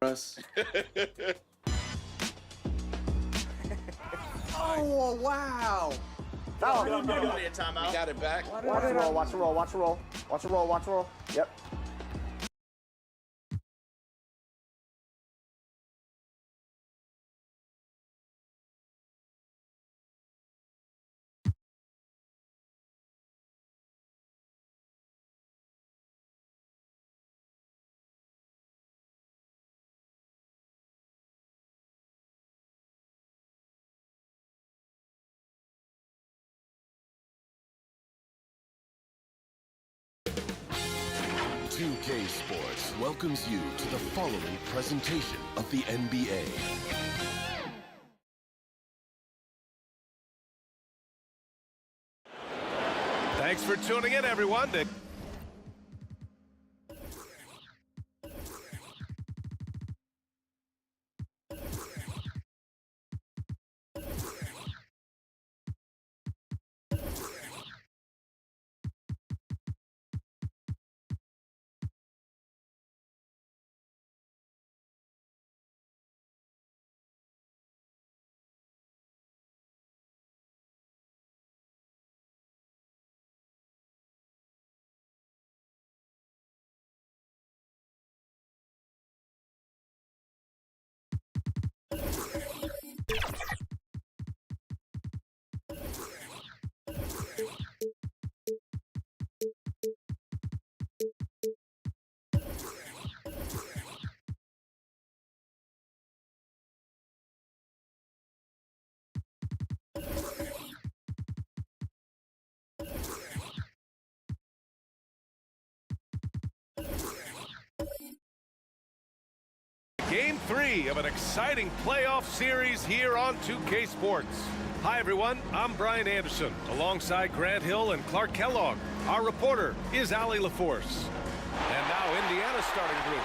us. Oh, wow. No. We got it back. Watch the roll, watch the roll, watch the roll. Watch the roll, watch the roll. Yep. UK Sports welcomes you to the following presentation of the NBA. Thanks for tuning in, everyone. Game 3 of an exciting playoff series here on 2K Sports. Hi everyone, I'm Brian Anderson, alongside Grant Hill and Clark Kellogg. Our reporter is Allie LaForce. And now Indiana's starting group.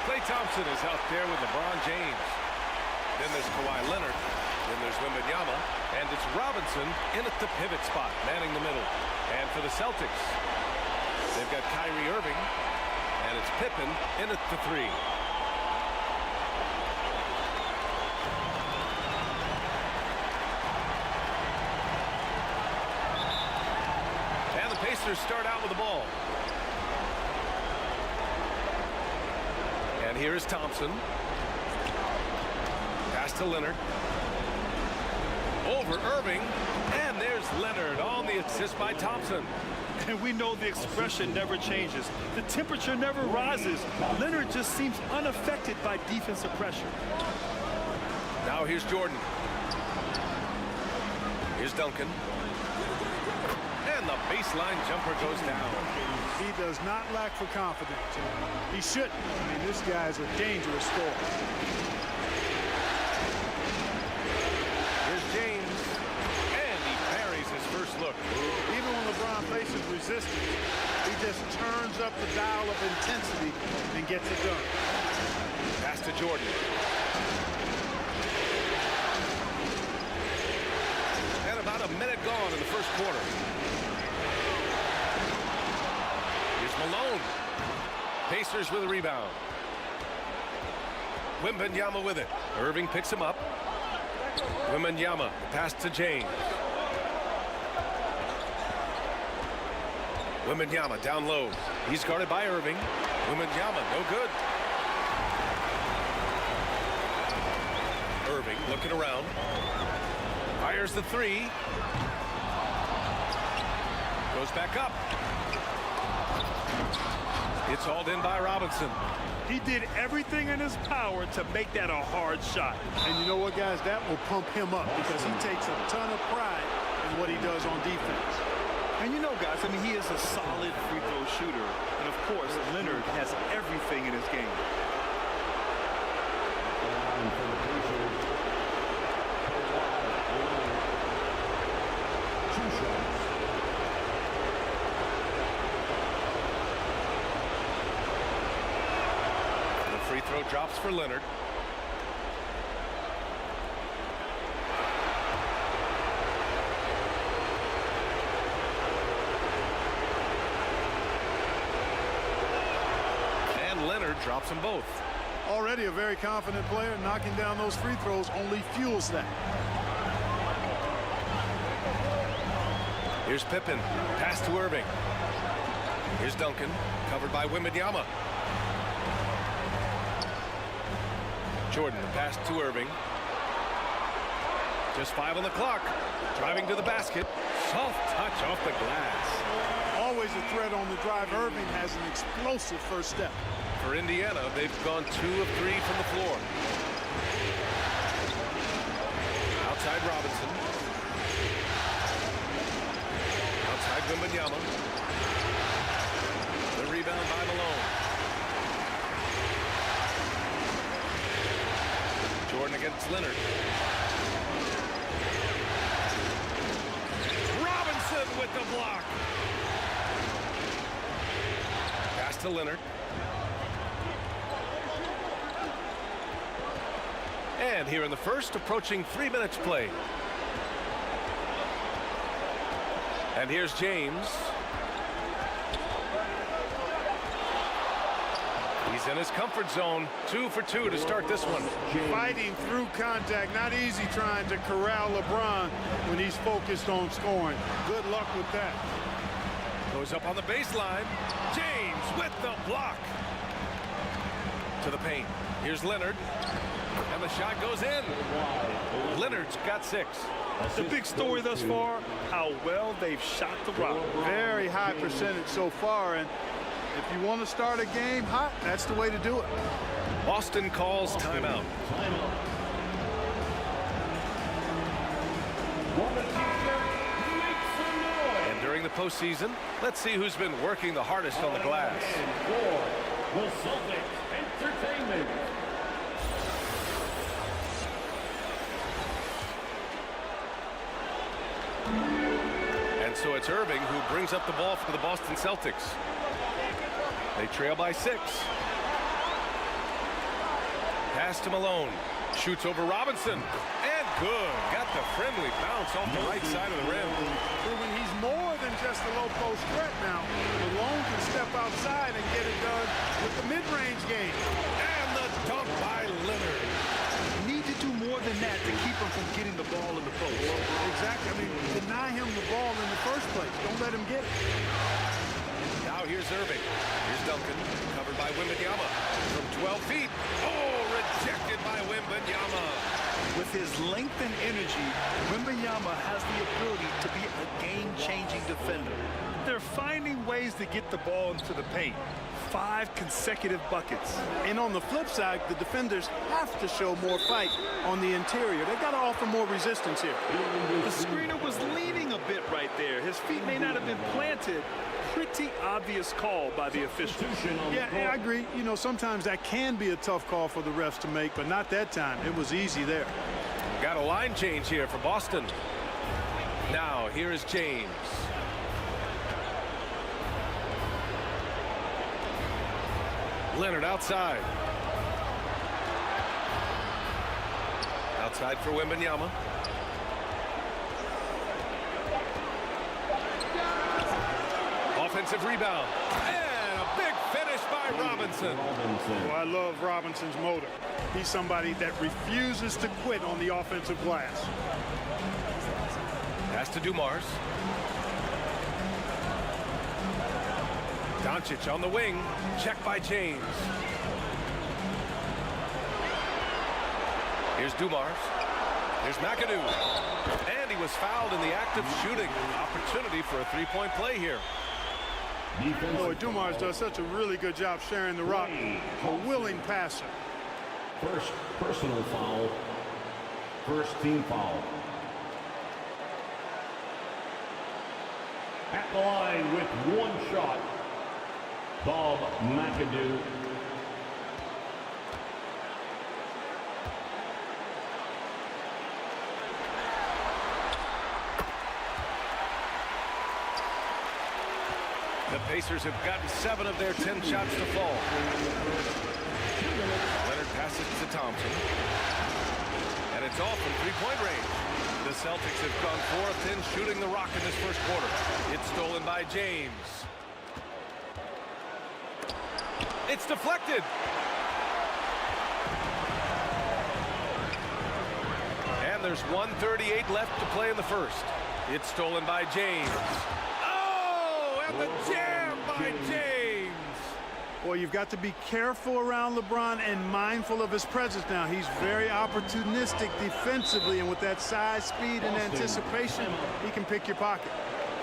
Klay Thompson is out there with LeBron James. Then there's Kawhi Leonard. Then there's Wembanyama. And it's Robinson in at the pivot spot, manning the middle. And for the Celtics, they've got Kyrie Irving. And it's Pippen in at the 3. Pacers start out with the ball. And here is Thompson. Pass to Leonard. Over Irving. And there's Leonard on the assist by Thompson. And we know the expression never changes. The temperature never rises. Leonard just seems unaffected by defensive pressure. Now here's Jordan. Here's Duncan. And the baseline jumper goes down. He does not lack for confidence. He shouldn't. I mean, this guy's a dangerous scorer. Here's James. And he parries his first look. Even when LeBron faces resistance, he just turns up the dial of intensity and gets it done. Pass to Jordan. And about a minute gone in the first quarter. Malone. Pacers with a rebound. Wembanyama with it. Irving picks him up. Wembanyama pass to James. Wembanyama down low. He's guarded by Irving. Wembanyama no good. Irving looking around. Fires the 3. Goes back up. It's hauled in by Robinson. He did everything in his power to make that a hard shot. And you know what, guys? That will pump him up because he takes a ton of pride in what he does on defense. And you know, guys, I mean, he is a solid free throw shooter. And, of course, Leonard has everything in his game. Free throw drops for Leonard. And Leonard drops them both. Already a very confident player. Knocking down those free throws only fuels that. Here's Pippen. Pass to Irving. Here's Duncan. Covered by Wembanyama. Jordan, the pass to Irving. Just 5 on the clock. Driving to the basket. Soft touch off the glass. Always a threat on the drive. Irving has an explosive first step. For Indiana, they've gone 2 of 3 from the floor. Outside Robinson. Outside Wembanyama. The rebound by Malone. Jordan against Leonard. Robinson with the block. Pass to Leonard. And here in the first, approaching 3 minutes play. And here's James. He's in his comfort zone. 2 for 2 to start this one. Fighting through contact. Not easy trying to corral LeBron when he's focused on scoring. Good luck with that. Goes up on the baseline. James with the block. To the paint. Here's Leonard. And the shot goes in. Leonard's got 6. The big story thus far, how well they've shot the rock. Very high percentage so far, and if you want to start a game hot, that's the way to do it. Boston calls timeout. And during the postseason, let's see who's been working the hardest on the glass. The Celtics Entertainment. And so it's Irving who brings up the ball for the Boston Celtics. They trail by 6. Pass to Malone. Shoots over Robinson. And good. Got the friendly bounce off the right side of the rim. Proving he's more than just a low post threat now. Malone can step outside and get it done with the mid-range game. And the dunk by Leonard. Need to do more than that to keep him from getting the ball in the post. Exactly. I mean, deny him the ball in the first place. Don't let him get it. Now here's Irving. Here's Duncan. Covered by Wembanyama. From 12 feet. Oh, rejected by Wembanyama. With his length and energy, Wembanyama has the ability to be a game-changing defender. They're finding ways to get the ball into the paint. 5 consecutive buckets. And on the flip side, the defenders have to show more fight on the interior. They've got to offer more resistance here. The screener was leaning a bit right there. His feet may not have been planted. Pretty obvious call by the officials. Yeah, I agree. You know, sometimes that can be a tough call for the refs to make, but not that time. It was easy there. Got a line change here for Boston. Now, here is James. Leonard outside. Outside for Wembanyama. Offensive rebound. And a big finish by Robinson. Well, I love Robinson's motor. He's somebody that refuses to quit on the offensive glass. Pass to DUMARS. DONCIC on the wing. Check by James. Here's DUMARS. Here's MCADOO. And he was fouled in the act of shooting. Opportunity for a three-point play here. Boy, DUMARS does such a really good job sharing the rock. A willing passer. First personal foul. First team foul. At the line with 1 shot, Bob McAdoo. The Pacers have gotten 7 of their 10 shots to fall. Leonard passes to Thompson. And it's off from three-point range. The Celtics have gone 4 of 10 shooting the rock in this first quarter. It's stolen by James. It's deflected. there's 1:38 left to play in the first. It's stolen by James. Oh, and the jam by James. Well, you've got to be careful around LeBron and mindful of his presence now. He's very opportunistic defensively, and with that size, speed, and anticipation, he can pick your pocket.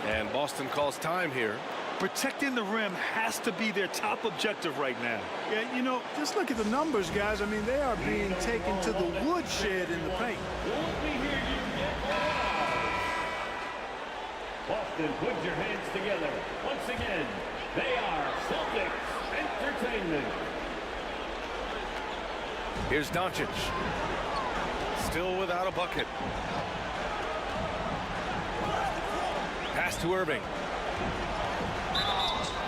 And Boston calls time here. Protecting the rim has to be their top objective right now. Yeah, you know, just look at the numbers, guys. I mean, they are being taken to the woodshed in the paint. Boston, put your hands together. Once again, they are Celtics Entertainment. Here's Doncic. Still without a bucket. Pass to Irving.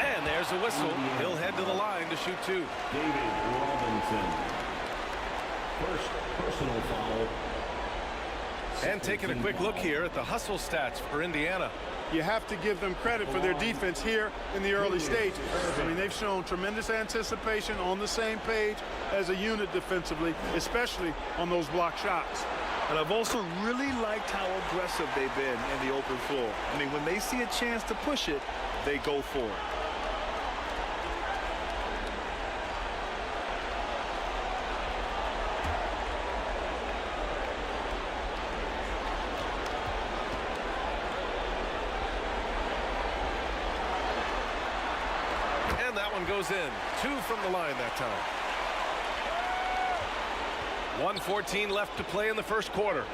And there's a whistle. He'll head to the line to shoot two. David Robinson. First personal foul. And taking a quick look here at the hustle stats for Indiana. You have to give them credit for their defense here in the early stages. I mean, they've shown tremendous anticipation, on the same page as a unit defensively, especially on those block shots. And I've also really liked how aggressive they've been in the open floor. I mean, when they see a chance to push it, they go for it. Goes in. 2 from the line that time. 1:14 left to play in the first quarter.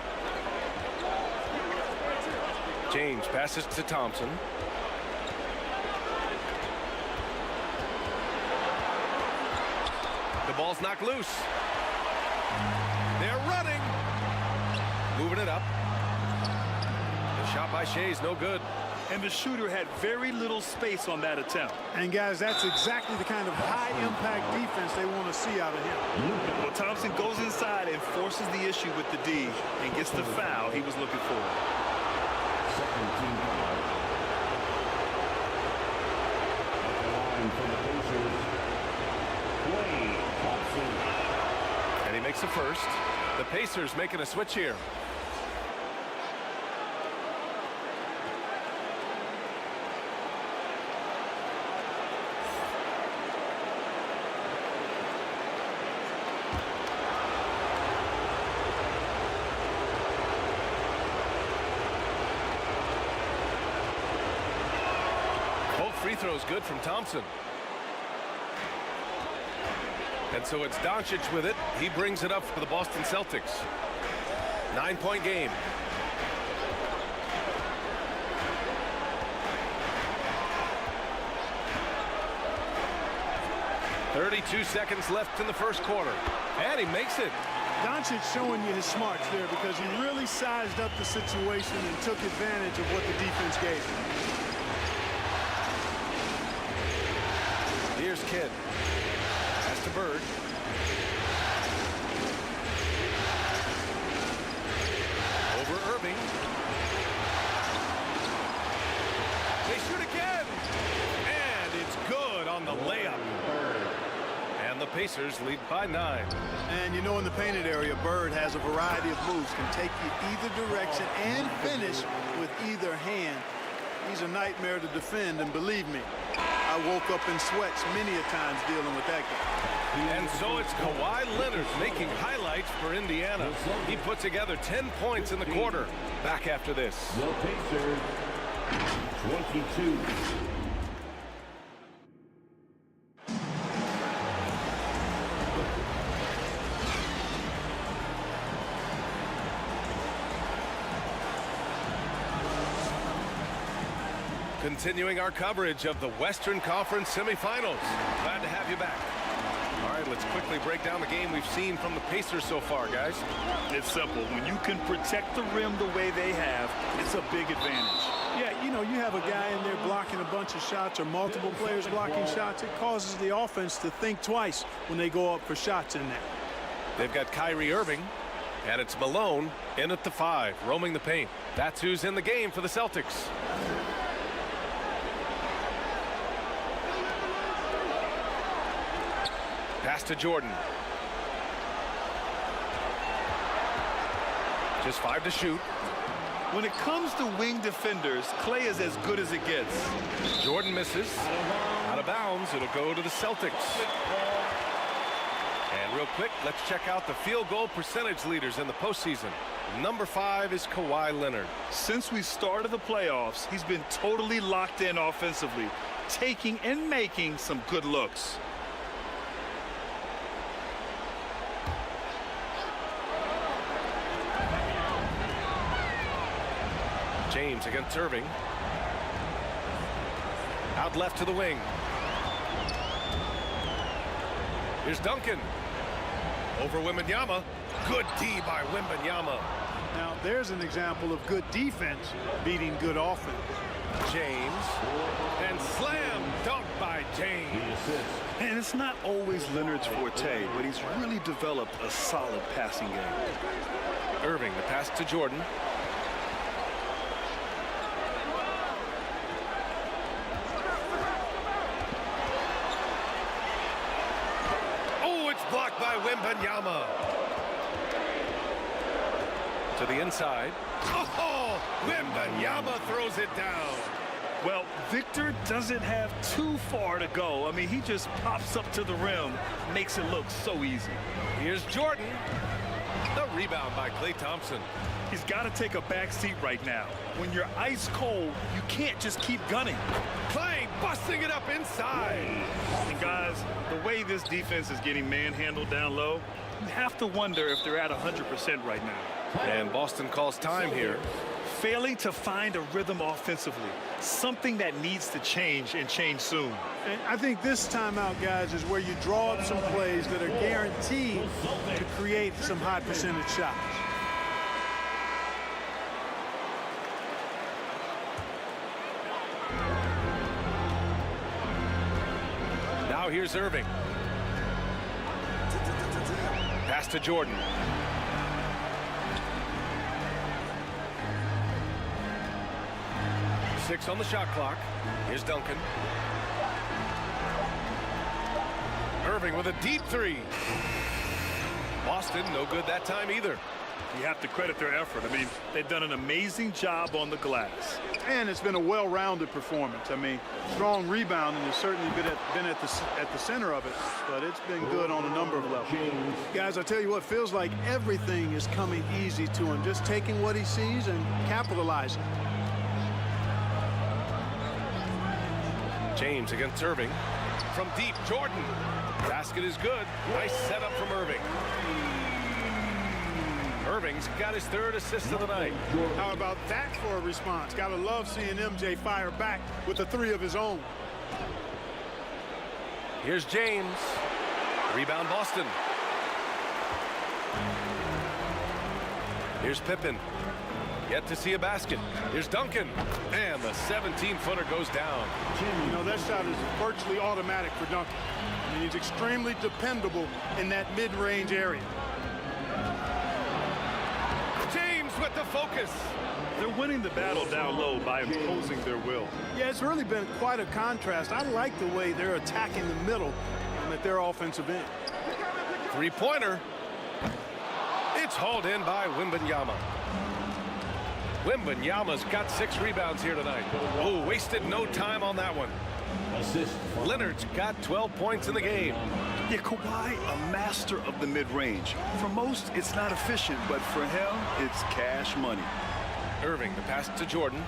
James passes to Thompson. The ball's knocked loose. They're running. Moving it up. The shot by SCHAYES, no good. And the shooter had very little space on that attempt. And guys, that's exactly the kind of high-impact defense they want to see out of him. Well, Thompson goes inside and forces the issue with the D and gets the foul he was looking for. Second team foul. At the line for the Pacers, KLAY Thompson. And he makes a first. The Pacers making a switch here. Free throws good from Thompson. And so it's Doncic with it. He brings it up for the Boston Celtics. 9-point game. .32 seconds left in the first quarter. And he makes it. Doncic showing you his smarts there because he really sized up the situation and took advantage of what the defense gave him. Here's Kidd. Pass to Bird. Over Irving. They shoot again. And it's good on the layup. And the Pacers lead by 9. And you know, in the painted area, Bird has a variety of moves, can take you either direction and finish with either hand. He's a nightmare to defend, and believe me, I woke up in sweats many a times dealing with that guy. And so it's Kawhi Leonard making highlights for Indiana. He put together 10 points in the quarter. Back after this. The Pacers, 22. Continuing our coverage of the Western Conference semifinals. Glad to have you back. All right, let's quickly break down the game we've seen from the Pacers so far, guys. It's simple. When you can protect the rim the way they have, it's a big advantage. Yeah, you know, you have a guy in there blocking a bunch of shots or multiple players blocking shots. It causes the offense to think twice when they go up for shots in there. They've got KYRIE Irving, and it's Malone in at the 5, roaming the paint. That's who's in the game for the Celtics. Pass to Jordan. Just 5 to shoot. When it comes to wing defenders, Klay is as good as it gets. Jordan misses. Out of bounds. It'll go to the Celtics. And real quick, let's check out the field goal percentage leaders in the postseason. Number 5 is Kawhi Leonard. Since we started the playoffs, he's been totally locked in offensively, taking and making some good looks. James against Irving. Out left to the wing. Here's Duncan. Over Wembanyama. Good D by Wembanyama. Now, there's an example of good defense beating good offense. James. And slam dunk by James. And it's not always Leonard's forte, but he's really developed a solid passing game. Irving, the pass to Jordan. Blocked by Wembanyama. To the inside. Oh, Wembanyama throws it down. Well, Victor doesn't have too far to go. I mean, he just pops up to the rim, makes it look so easy. Here's Jordan. The rebound by Klay Thompson. He's got to take a back seat right now. When you're ice cold, you can't just keep gunning. Klay busting it up inside. And guys, the way this defense is getting manhandled down low, you have to wonder if they're at 100% right now. And Boston calls time here. Failing to find a rhythm offensively, something that needs to change and change soon. And I think this timeout, guys, is where you draw up some plays that are guaranteed to create some high percentage shots. Now here's Irving. Pass to Jordan. Six on the shot clock. Here's Duncan. Irving with a deep three. Boston, no good that time either. You have to credit their effort. I mean, they've done an amazing job on the glass. And it's been a well-rounded performance. I mean, strong rebounding has certainly been at the center of it, but it's been good on a number of levels. Guys, I tell you what, feels like everything is coming easy to him, just taking what he sees and capitalizing. James against Irving. From deep, Jordan. Basket is good. Nice setup from Irving. Irving's got his 3rd assist of the night. How about that for a response? Gotta love seeing MJ fire back with a 3 of his own. Here's James. Rebound Boston. Here's Pippen. Yet to see a basket. Here's Duncan. And the 17-footer goes down. You know, that shot is virtually automatic for Duncan. I mean, he's extremely dependable in that mid-range area. James with the focus. They're winning the battle down low by imposing their will. Yeah, it's really been quite a contrast. I like the way they're attacking the middle and at their offensive end. Three-pointer. It's hauled in by Wembanyama. Wembanyama's got 6 rebounds here tonight. Oh, wasted no time on that one. Leonard's got 12 points in the game. Yeah, Kawhi, a master of the mid-range. For most, it's not efficient, but for him, it's cash money. Irving, the pass to Jordan.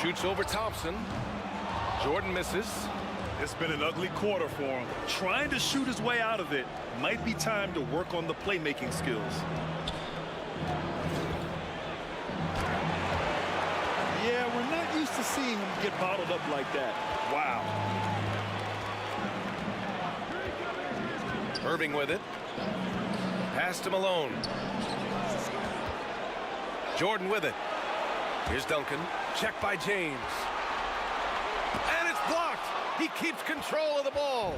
Shoots over Thompson. Jordan misses. It's been an ugly quarter for him. Trying to shoot his way out of it. Might be time to work on the playmaking skills. Yeah, we're not used to seeing him get bottled up like that. Wow. Irving with it. Pass to Malone. Jordan with it. Here's Duncan. Check by James. And it's blocked. He keeps control of the ball.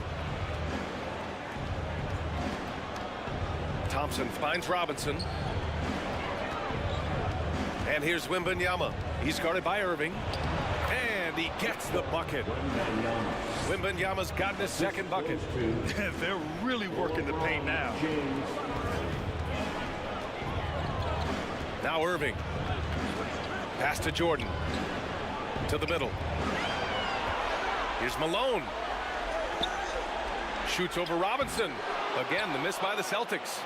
Thompson finds Robinson. And here's Wembanyama. He's guarded by Irving. And he gets the bucket. Wembanyama's gotten his second bucket. They're really working the paint now. Now Irving. Pass to Jordan. To the middle. Here's Malone. Shoots over Robinson. Again, the miss by the Celtics.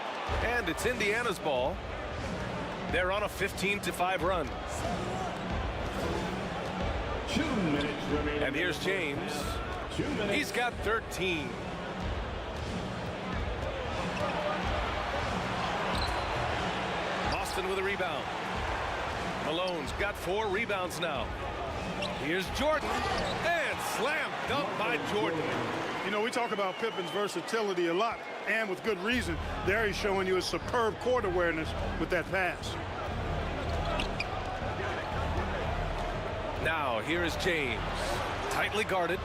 And it's Indiana's ball. They're on a 15-5 run. 2 minutes remaining. And here's James. 2 minutes. He's got 13. Boston with a rebound. Malone's got 4 rebounds now. Here's Jordan. And slam dunk by Jordan. You know, we talk about Pippen's versatility a lot, and with good reason. There he's showing you a superb court awareness with that pass. Now, here is James. Tightly guarded.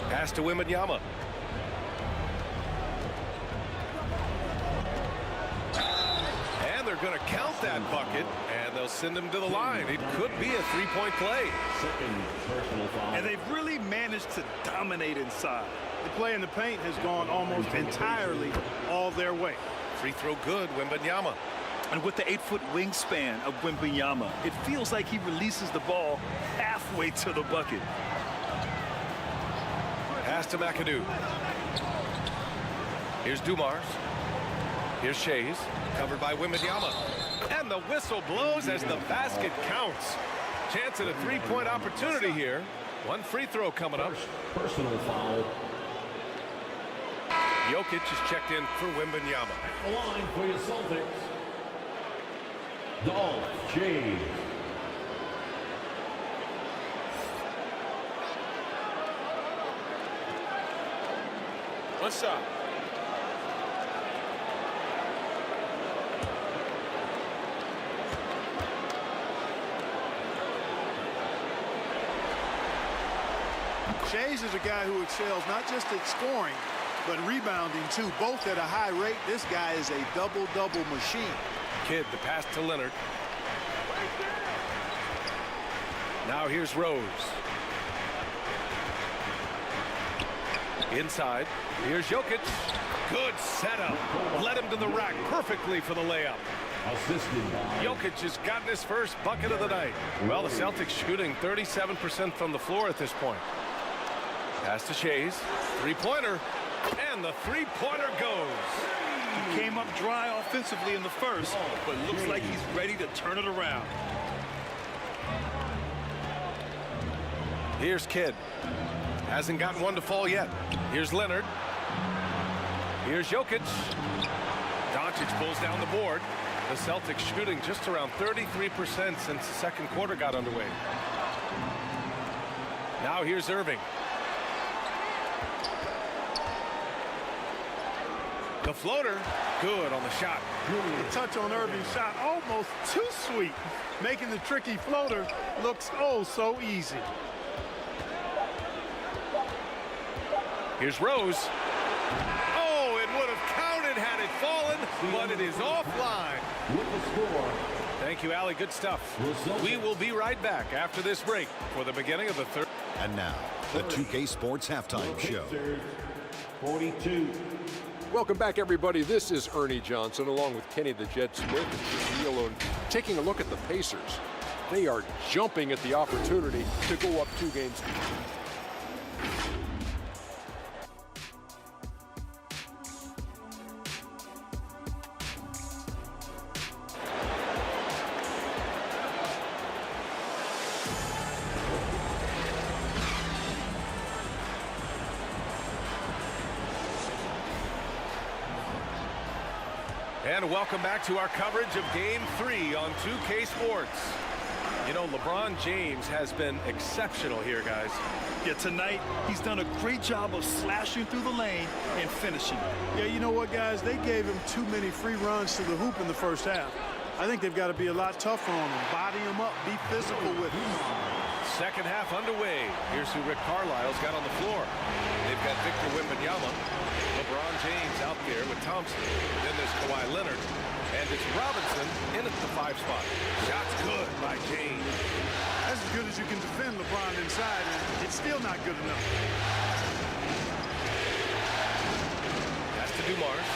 Pass to Wembanyama. And they're going to count that bucket, and they'll send him to the line. It could be a three-point play. Second personal foul. And they've really managed to dominate inside. The play in the paint has gone almost entirely all their way. Free throw good, Wembanyama. And with the 8-foot wingspan of Wembanyama, it feels like he releases the ball halfway to the bucket. Pass to MCADOO. Here's DUMARS. Here's SCHAYES, covered by Wembanyama. And the whistle blows as the basket counts. Chance at a three-point opportunity here. One free throw coming up. Personal foul. JOKIC is checked in for Wembanyama. The line for your Celtics. DOLPH. What's up? SCHAYES is a guy who excels not just at scoring, but rebounding too, both at a high rate. This guy is a double-double machine. Kidd, the pass to Leonard. Now here's Rose. Inside. Here's JOKIC. Good setup. Led him to the rack perfectly for the layup. Assisted by JOKIC has gotten his first bucket of the night. Well, the Celtics shooting 37% from the floor at this point. Pass to SCHAYES. Three-pointer. And the three-pointer goes. He came up dry offensively in the first, but looks like he's ready to turn it around. Here's Kidd. Hasn't gotten one to fall yet. Here's Leonard. Here's JOKIC. DONCIC pulls down the board. The Celtics shooting just around 33% since the second quarter got underway. Now here's Irving. The floater, good on the shot. The touch on Irving's shot almost too sweet, making the tricky floater looks oh so easy. Here's Rose. Oh, it would have counted had it fallen, but it is offline. with the score. Thank you, Allie. Good stuff. We will be right back after this break for the beginning of the third. And now, the 2K Sports Halftime Show. 42. Welcome back, everybody. This is Ernie Johnson, along with Kenny the Jet Smith and Jesse Alone, taking a look at the Pacers. They are jumping at the opportunity to go up 2 games. And welcome back to our coverage of Game 3 on 2K Sports. You know, LeBron James has been exceptional here, guys. Yeah, tonight, he's done a great job of slashing through the lane and finishing. Yeah, you know what, guys? They gave him too many free runs to the hoop in the first half. I think they've got to be a lot tougher on him, body him up, be physical with him. Second half underway. Here's who Rick Carlisle's got on the floor. They've got Victor Wembanyama, LeBron James out there with Thompson. Then there's Kawhi Leonard, And it's Robinson in at the 5 spot. Shot's good by James. That's as good as you can defend LeBron inside, and it's still not good enough. That's to DUMARS.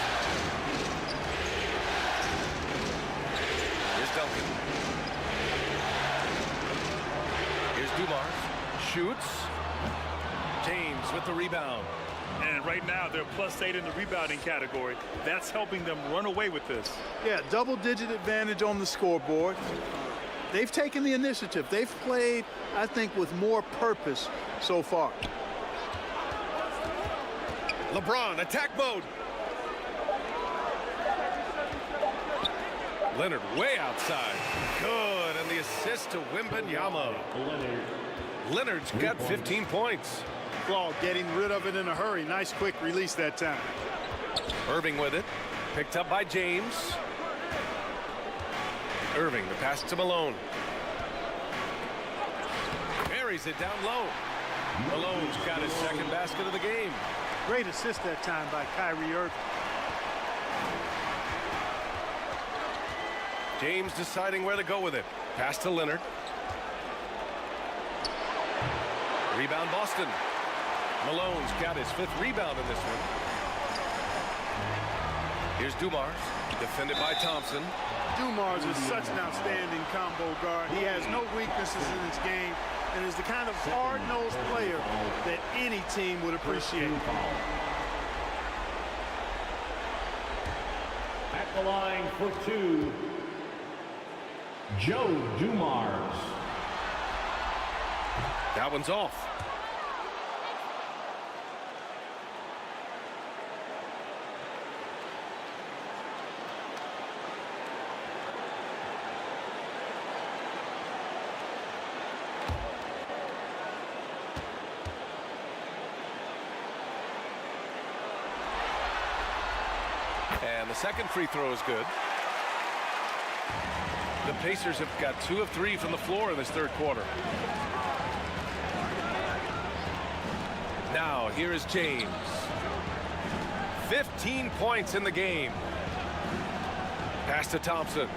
Here's Duncan. Here's DUMARS. Shoots. James with the rebound. And right now, they're +8 in the rebounding category. That's helping them run away with this. Yeah, double-digit advantage on the scoreboard. They've taken the initiative. They've played, I think, with more purpose so far. LeBron, attack mode. Leonard way outside. Good, and the assist to WEMBANYAMA. Leonard's got 15 points. Claw getting rid of it in a hurry. Nice quick release that time. Irving with it. Picked up by James. Irving, the pass to Malone. Carries it down low. Malone's got his second basket of the game. Great assist that time by KYRIE Irving. James deciding where to go with it. Pass to Leonard. Rebound Boston. Malone's got his 5th rebound in this one. Here's DUMARS, defended by Thompson. DUMARS is such an outstanding combo guard. He has no weaknesses in his game and is the kind of hard-nosed player that any team would appreciate. At the line for 2, Joe DUMARS. That one's off. And the second free throw is good. The Pacers have got 2 of 3 from the floor in this 3rd quarter. Now, here is James. 15 points in the game. Pass to Thompson.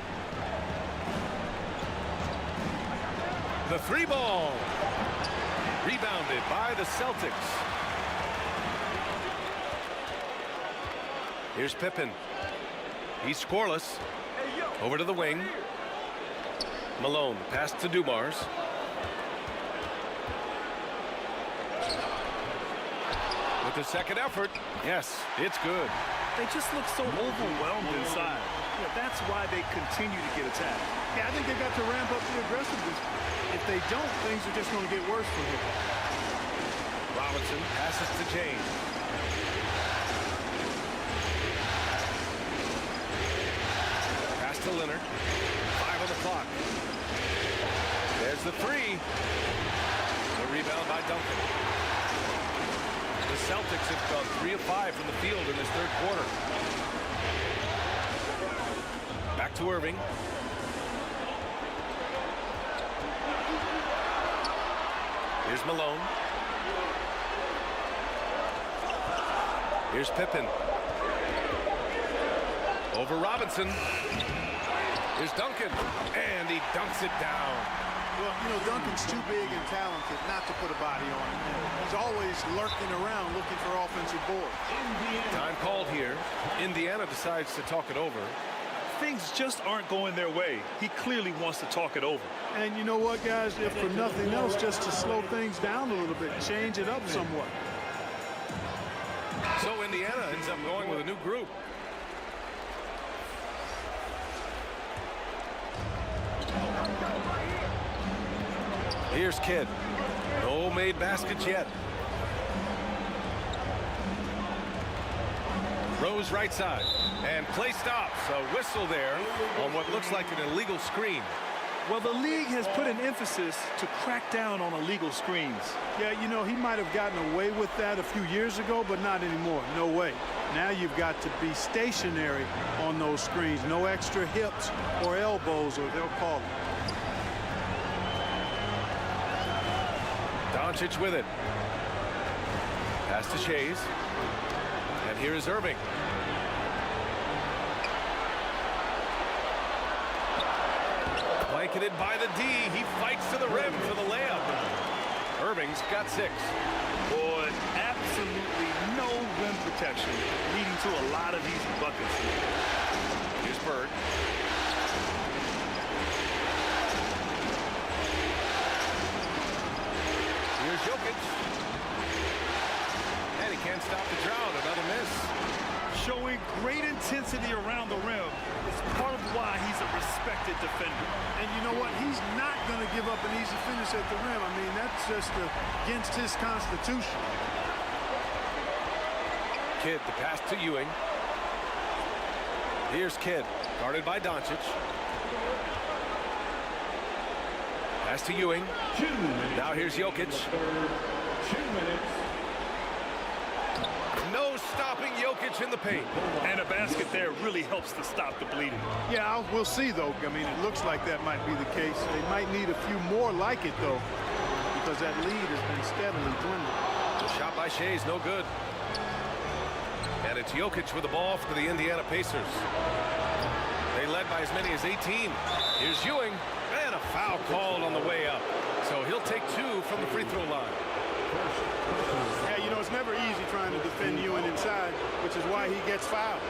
The 3 ball. Rebounded by the Celtics. Here's Pippen. He's scoreless. Over to the wing. Malone, pass to DUMARS. With the second effort, yes, it's good. They just look so overwhelmed inside. Yeah, that's why they continue to get attacked. Yeah, I think they've got to ramp up the aggressiveness. If they don't, things are just going to get worse for him. Robinson passes to James. Pass to Leonard. 5 on the clock. There's the 3. The rebound by Duncan. The Celtics have gone 3 of 5 from the field in this 3rd quarter. Back to Irving. Here's Malone. Here's Pippen. Over Robinson. Here's Duncan. And he dunks it down. Well, you know, Duncan's too big and talented not to put a body on him. He's always lurking around looking for offensive boards. Time called here. Indiana decides to talk it over. Things just aren't going their way. He clearly wants to talk it over. And you know what, guys? If for nothing else, just to slow things down a little bit, change it up somewhat. So Indiana ends up going with a new group. Here's Kidd. No made baskets yet. Rose right side. And Klay stops. A whistle there on what looks like an illegal screen. Well, the league has put an emphasis to crack down on illegal screens. Yeah, you know, he might have gotten away with that a few years ago, but not anymore. No way. Now you've got to be stationary on those screens. No extra hips or elbows, or they'll call it. DONCIC with it. Pass to SCHAYES. And here is Irving. Blanketed by the D. He fights to the rim for the layup. Irving's got 6. Boy, absolutely no rim protection, leading to a lot of these buckets. Here's Bird. Here's Jokic. And he can't stop the drought. Another miss. Showing great intensity around the rim is part of why he's a respected defender. And you know what? He's not going to give up an easy finish at the rim. I mean, that's just against his constitution. Kidd, the pass to Ewing. Here's Kidd, guarded by DONCIC. Pass to Ewing. 2 minutes. Now here's Jokic. 2 minutes. No stopping Jokic in the paint. And a basket there really helps to stop the bleeding. Yeah, we'll see, though. I mean, it looks like that might be the case. They might need a few more like it, though, because that lead has been steadily dwindling. The shot by SCHAYES, no good. And it's Jokic with the ball for the Indiana Pacers. They led by as many as 18. Here's Ewing, and a foul called on the way up. So he'll take 2 from the free throw line. Yeah, you know, it's never easy trying to defend Ewing inside, which is why he gets fouled.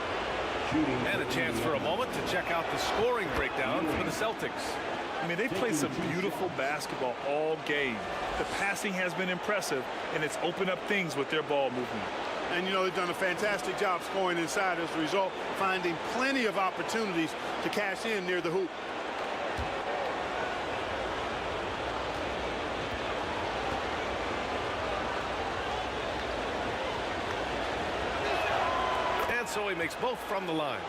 And a chance for a moment to check out the scoring breakdown for the Celtics. I mean, they've played some beautiful basketball all game. The passing has been impressive, and it's opened up things with their ball movement. And, you know, they've done a fantastic job scoring inside as a result, finding plenty of opportunities to cash in near the hoop. And so he makes both from the line.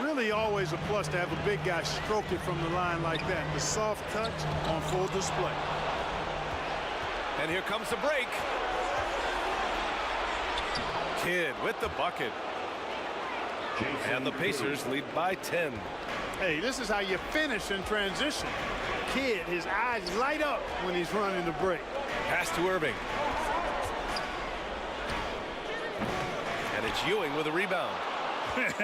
Really always a plus to have a big guy stroke it from the line like that. The soft touch on full display. And here comes the break. Kidd with the bucket. And the Pacers lead by 10. Hey, this is how you finish in transition. Kidd, his eyes light up when he's running the break. Pass to Irving. And it's Ewing with a rebound.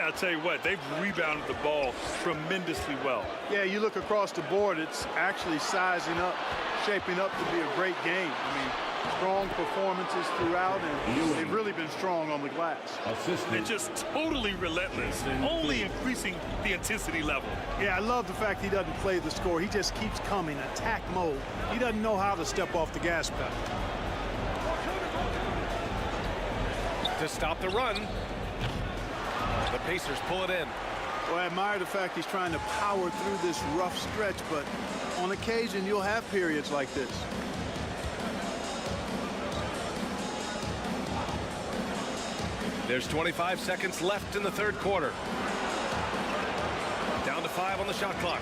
I'll tell you what, they've rebounded the ball tremendously well. Yeah, you look across the board, it's actually sizing up, shaping up to be a great game. I mean, strong performances throughout, and they've really been strong on the glass. They're just totally relentless, only increasing the intensity level. Yeah, I love the fact he doesn't play the score. He just keeps coming, attack mode. He doesn't know how to step off the gas pedal. To stop the run, the Pacers pull it in. Well, I admire the fact he's trying to power through this rough stretch, but on occasion you'll have periods like this. There's 25 seconds left in the third quarter. Down to 5 on the shot clock.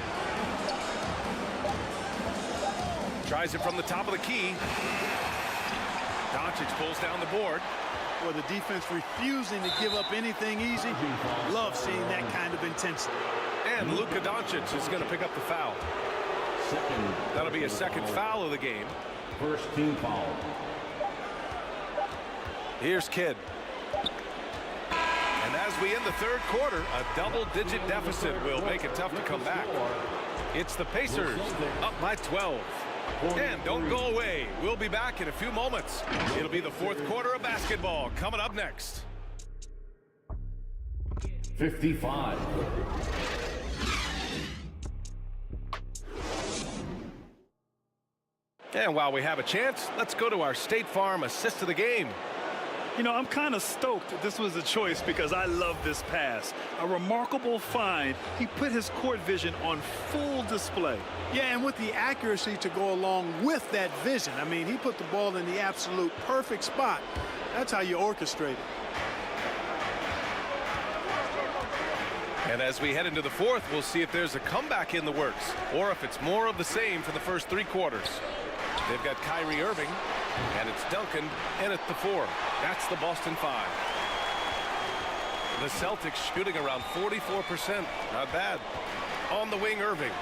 Tries it from the top of the key. DONCIC pulls down the board. Or the defense refusing to give up anything easy. Love seeing that kind of intensity. And LUKA DONCIC is going to pick up the foul. That'll be a second foul of the game. First team foul. Here's Kidd. And as we end the third quarter, a double-digit deficit will make it tough to come back. It's the Pacers up by 12. And don't go away. We'll be back in a few moments. It'll be the fourth quarter of basketball coming up next. 55. And while we have a chance, let's go to our State Farm assist of the game. You know, I'm kind of stoked that this was a choice because I love this pass. A remarkable find. He put his court vision on full display. Yeah, and with the accuracy to go along with that vision. I mean, he put the ball in the absolute perfect spot. That's how you orchestrate it. And as we head into the fourth, we'll see if there's a comeback in the works or if it's more of the same for the first three quarters. They've got KYRIE Irving, and it's Duncan in at the 4. That's the Boston 5. The Celtics shooting around 44%. Not bad. On the wing, Irving.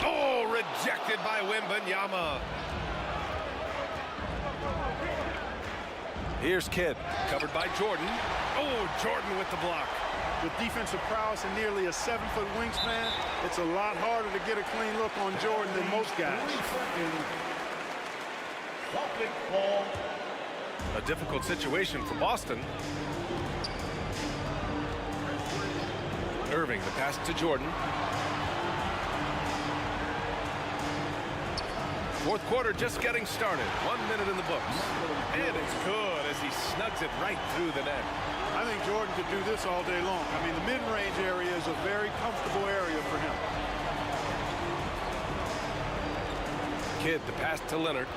Oh, rejected by WEMBANYAMA. Here's Kidd, covered by Jordan. Oh, Jordan with the block. With defensive prowess and nearly a 7-foot wingspan, it's a lot harder to get a clean look on Jordan than most guys. Celtic ball. A difficult situation for Boston. Irving, the pass to Jordan. Fourth quarter just getting started. 1 minute in the books. And it's good as he snugs it right through the net. I think Jordan could do this all day long. I mean, the mid-range area is a very comfortable area for him. Kidd, the pass to Leonard.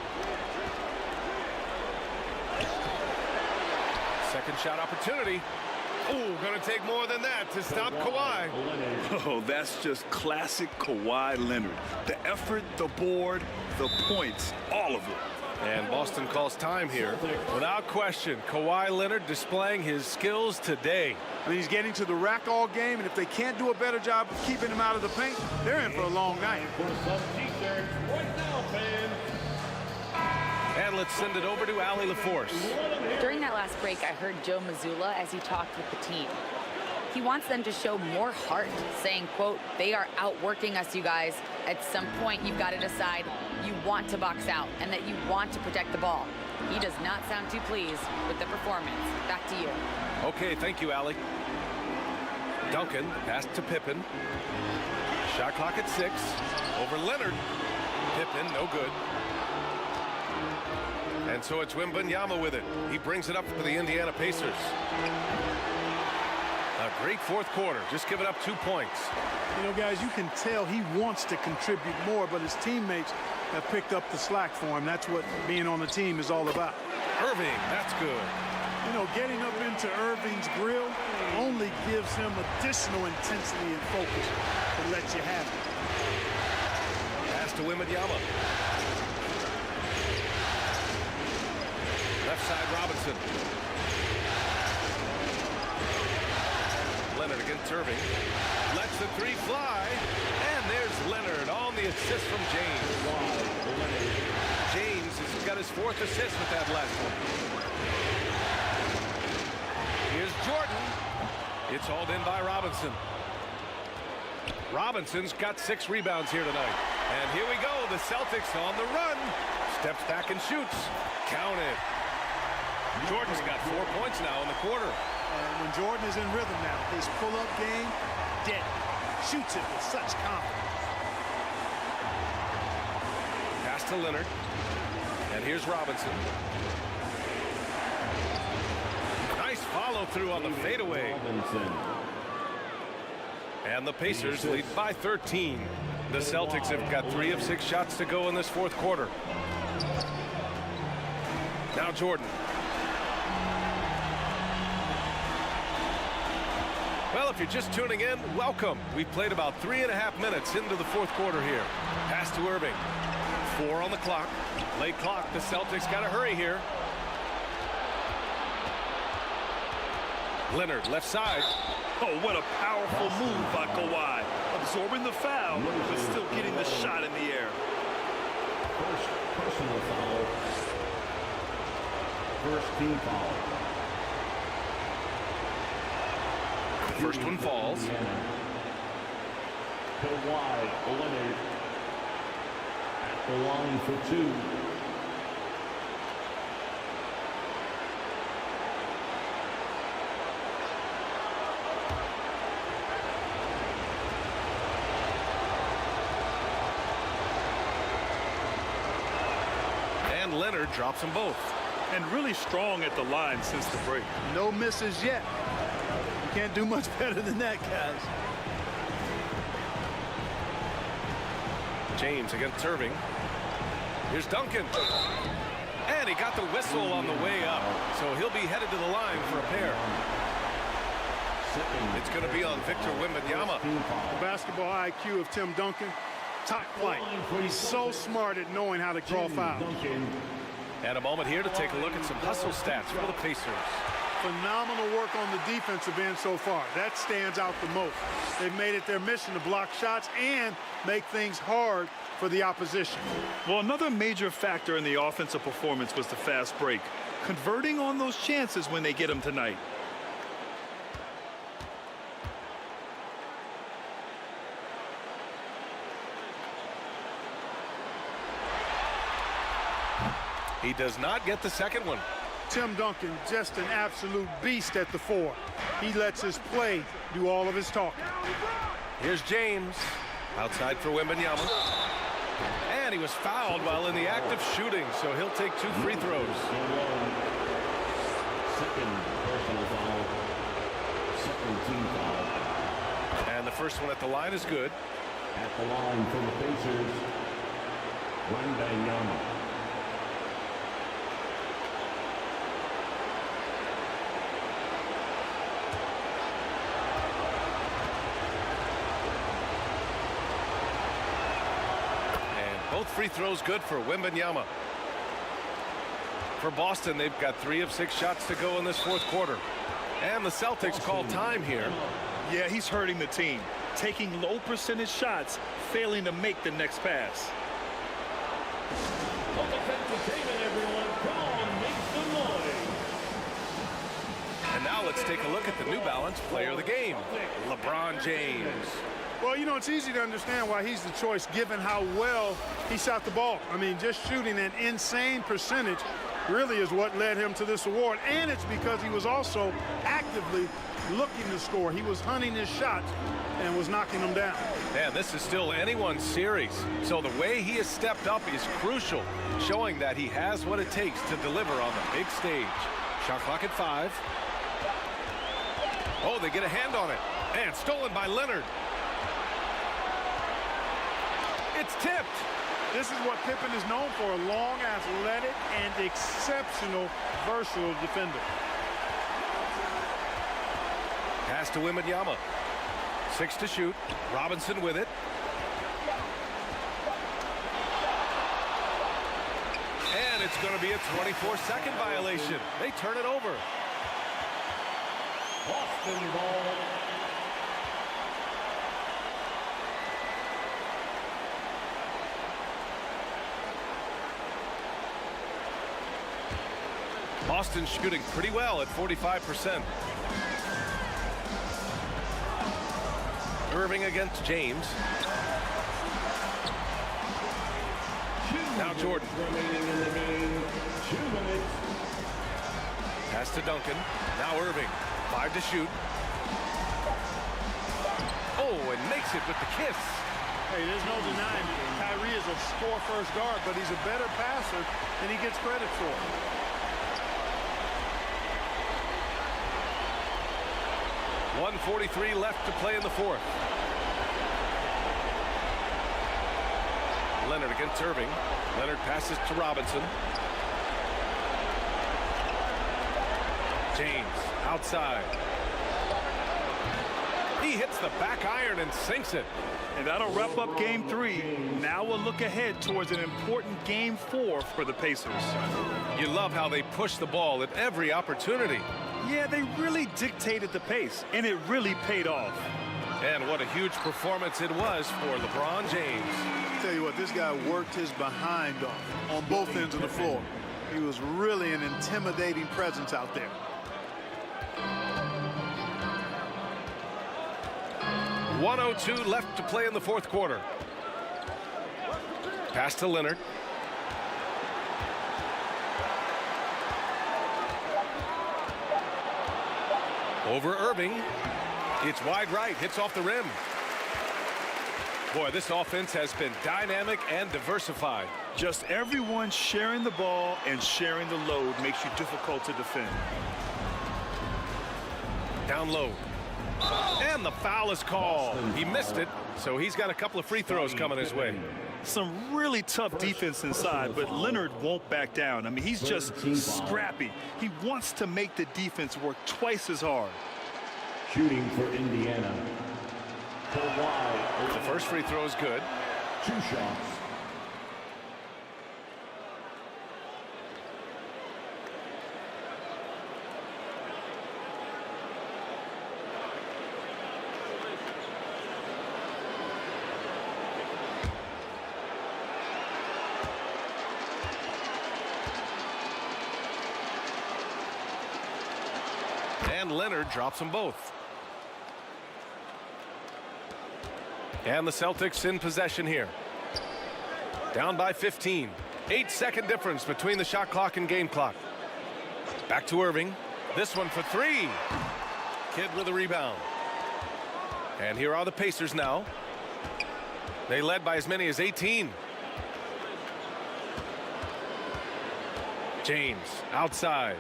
Second shot opportunity. Oh, gonna take more than that to stop Kawhi. Oh, that's just classic Kawhi Leonard. The effort, the board, the points, all of it. And Boston calls time here. Without question, Kawhi Leonard displaying his skills today. I mean, he's getting to the rack all game, and if they can't do a better job of keeping him out of the paint, they're in for a long night. For some t-shirts right now, fans. And let's send it over to Allie LaForce. During that last break, I heard Joe Mazzulla as he talked with the team. He wants them to show more heart, saying, quote, they are outworking us, you guys. At some point, you've got to decide you want to box out and that you want to protect the ball. He does not sound too pleased with the performance. Back to you. Okay, thank you, Allie. Duncan, pass to Pippen. Shot clock at 6. Over Leonard. Pippen, no good. And so it's Wembanyama with it. He brings it up for the Indiana Pacers. A great fourth quarter, just giving up 2 points. You know, guys, you can tell he wants to contribute more, but his teammates have picked up the slack for him. That's what being on the team is all about. Irving, that's good. You know, getting up into Irving's grill only gives him additional intensity and focus to let you have it. Pass to Wembanyama. Left side, Robinson. Leonard against Irving. Lets the 3 fly. And there's Leonard on the assist from James. James has got his 4th assist with that last one. Here's Jordan. It's hauled in by Robinson. Robinson's got 6 rebounds here tonight. And here we go. The Celtics on the run. Steps back and shoots. Count it. Jordan's got 4 points now in the quarter. And when Jordan is in rhythm now, his pull-up game, dead. Shoots it with such confidence. Pass to Leonard. And here's Robinson. Nice follow-through on the fadeaway. And the Pacers lead by 13. The Celtics have got 3 of 6 shots to go in this fourth quarter. Now Jordan. Well, if you're just tuning in, welcome. We've played about 3.5 minutes into the fourth quarter here. Pass to Irving. 4 on the clock. Late clock. The Celtics got to hurry here. Leonard, left side. Oh, what a powerful move by Kawhi. Absorbing the foul, but still getting the shot in the air. First personal foul. First team foul. The first one falls. Kawhi Leonard at the line for 2. And Leonard drops them both. And really strong at the line since the break. No misses yet. You can't do much better than that, guys. James against Irving. Here's Duncan. And he got the whistle on the way up. So he'll be headed to the line for a pair. It's going to be on Victor Wembanyama. The basketball IQ of Tim Duncan, top flight. He's so smart at knowing how to call fouls. And a moment here to take a look at some hustle stats for the Pacers. Phenomenal work on the defensive end so far. That stands out the most. They've made it their mission to block shots and make things hard for the opposition. Well, another major factor in the offensive performance was the fast break, converting on those chances when they get them tonight. He does not get the second one. Tim Duncan, just an absolute beast at the 4. He lets his play do all of his talking. Here's James, outside for Wembanyama. And he was fouled while in the act of shooting, so he'll take 2 free throws. Second personal foul. Second team foul. And the first one at the line is good. At the line for the Pacers, Wembanyama. Both free throws good for Wembanyama. For Boston, they've got 3 of 6 shots to go in this 4th quarter. And the Celtics call time here. Yeah, he's hurting the team, taking low percentage shots, failing to make the next pass. Entertainment, everyone. Come on, make some noise. And now let's take a look at the New Balance player of the game, LeBron James. Well, you know, it's easy to understand why he's the choice given how well he shot the ball. I mean, just shooting an insane percentage really is what led him to this award. And it's because he was also actively looking to score. He was hunting his shots and was knocking them down. Man, this is still anyone's series. So the way he has stepped up is crucial, showing that he has what it takes to deliver on the big stage. Shot clock at 5. Oh, they get a hand on it. And stolen by Leonard. It's tipped. This is what Pippen is known for, a long, athletic, and exceptional, versatile defender. Pass to Wembanyama. 6 to shoot. Robinson with it. And it's going to be a 24-second violation. They turn it over. Boston ball. Boston shooting pretty well at 45%. Irving against James. Now Jordan. Remaining in the game, 2 minutes. Pass to Duncan. Now Irving. 5 to shoot. Oh, and makes it with the kiss. Hey, there's no denying Kyrie is a score-first guard, but he's a better passer than he gets credit for. .143 left to play in the 4th. Leonard against Irving. Leonard passes to Robinson. James outside. He hits the back iron and sinks it. And that'll wrap up game 3. Now we'll look ahead towards an important game 4 for the Pacers. You love how they push the ball at every opportunity. Yeah, they really dictated the pace, and it really paid off. And what a huge performance it was for LeBron James. Tell you what, this guy worked his behind off on both ends of the floor. He was really an intimidating presence out there. .102 left to play in the 4th quarter. Pass to Leonard. Over Irving. It's wide right, hits off the rim. Boy, this offense has been dynamic and diversified. Just everyone sharing the ball and sharing the load makes you difficult to defend. Down low. And the foul is called. He missed it, so he's got a couple of free throws coming his way. Some really tough defense inside, but Leonard won't back down. I mean, he's just scrappy. He wants to make the defense work twice as hard. Shooting for Indiana. KAWHI. The first free throw is good. 2 shots. and Leonard drops them both. And the Celtics in possession here. Down by 15. 8-second difference between the shot clock and game clock. Back to Irving. This one for three. Kidd with a rebound. And here are the Pacers now. They led by as many as 18. James outside.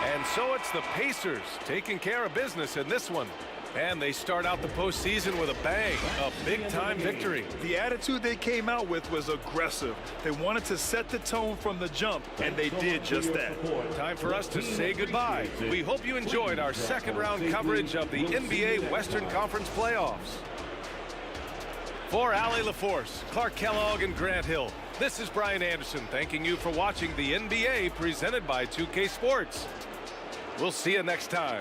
And so it's the Pacers taking care of business in this one. And they start out the postseason with a bang, a big-time victory. The attitude they came out with was aggressive. They wanted to set the tone from the jump, and they did just that. Time for us to say goodbye. We hope you enjoyed our second-round coverage of the NBA Western Conference playoffs. For Allie LaForce, Clark Kellogg, and Grant Hill, this is Brian Anderson thanking you for watching the NBA presented by 2K Sports. We'll see you next time.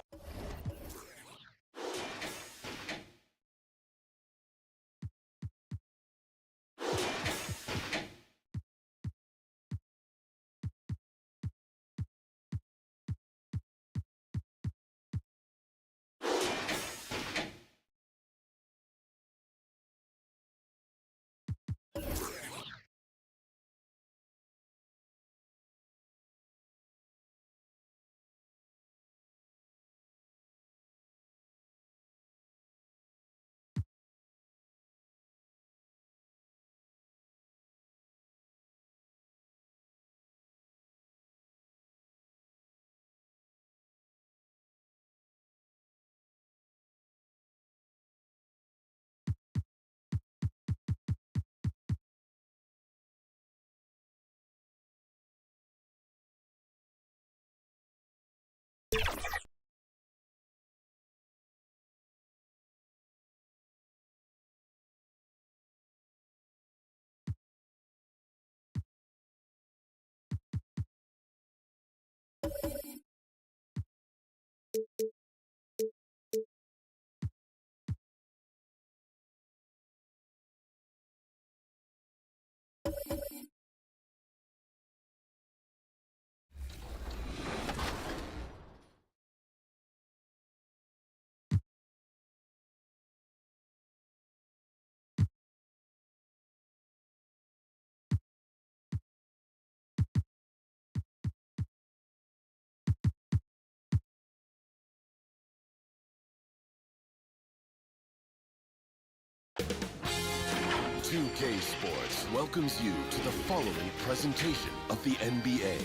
UK Sports welcomes you to the following presentation of the NBA.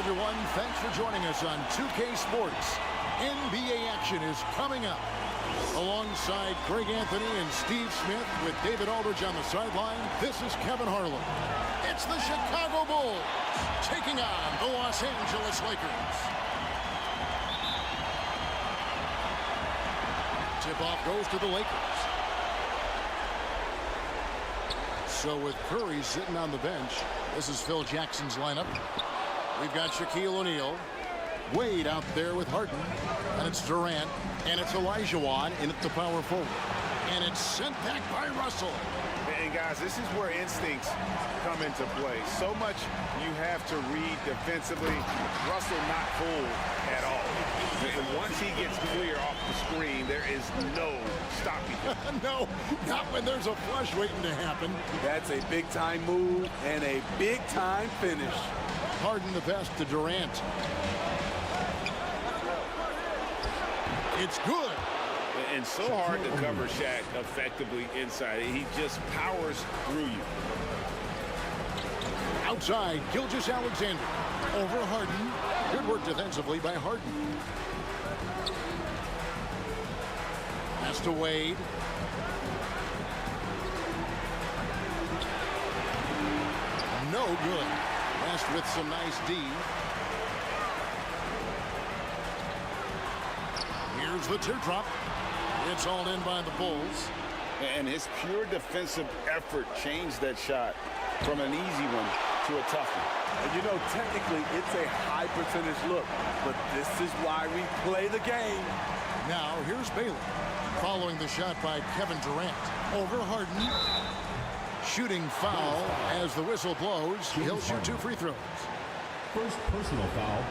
Everyone, thanks for joining us on 2K Sports. NBA action is coming up. Alongside Greg Anthony and Steve Smith with David Aldridge on the sideline, this is Kevin Harlan. It's the Chicago Bulls taking on the Los Angeles Lakers. Tip-off goes to the Lakers. So with Curry sitting on the bench, this is Phil Jackson's lineup. We've got Shaquille O'Neal, Wade out there with Harden, and it's Durant, and it's Olajuwon in at the power forward. And it's sent back by Russell. And guys, this is where instincts come into play. So much you have to read defensively. Russell not fooled at all. And once he gets clear off the screen, there is no stopping him. No, not when there's a flush waiting to happen. That's a big-time move and a big-time finish. Harden the pass to Durant. It's good. And so hard to cover Shaq effectively inside. He just powers through you. Outside, Gilgeous-Alexander. Over Harden. Good work defensively by Harden. Pass to Wade. No good. West with some nice D. Here's the teardrop. It's all in by the Bulls. And his pure defensive effort changed that shot from an easy one to a tough one. And you know, technically, it's a high percentage look, but this is why we play the game. Now, here's Baylor. Following the shot by Kevin Durant. Over Harden. Shooting foul as the whistle blows. He'll shoot 2 free throws. First personal foul.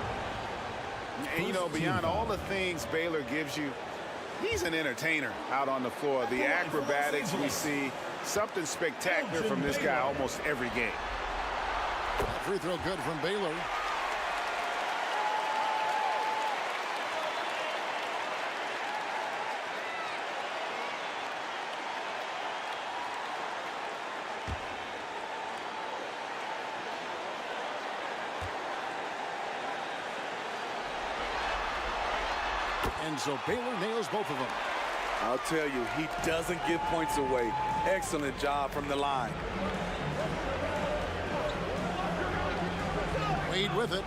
And, you know, beyond all the things Baylor gives you, he's an entertainer out on the floor. The acrobatics we see, something spectacular from this guy almost every game. Free throw good from Baylor. And so Baylor nails both of them. I'll tell you, he doesn't give points away. Excellent job from the line. Wade with it.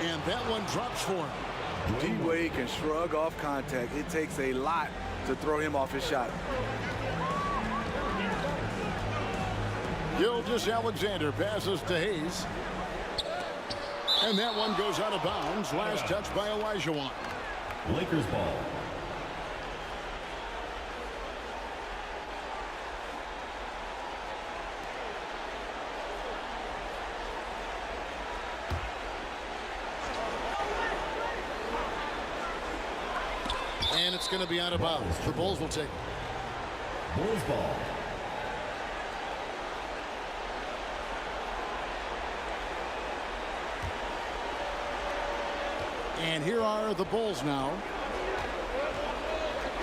And that one drops for him. D-Wade can shrug off contact. It takes a lot to throw him off his shot. Gilgeous-Alexander passes to Hayes. And that one goes out of bounds. Last touch by Olajuwon. Lakers ball. And it's going to be out of bounds. The Bulls will take it. Bulls ball. And here are the Bulls now.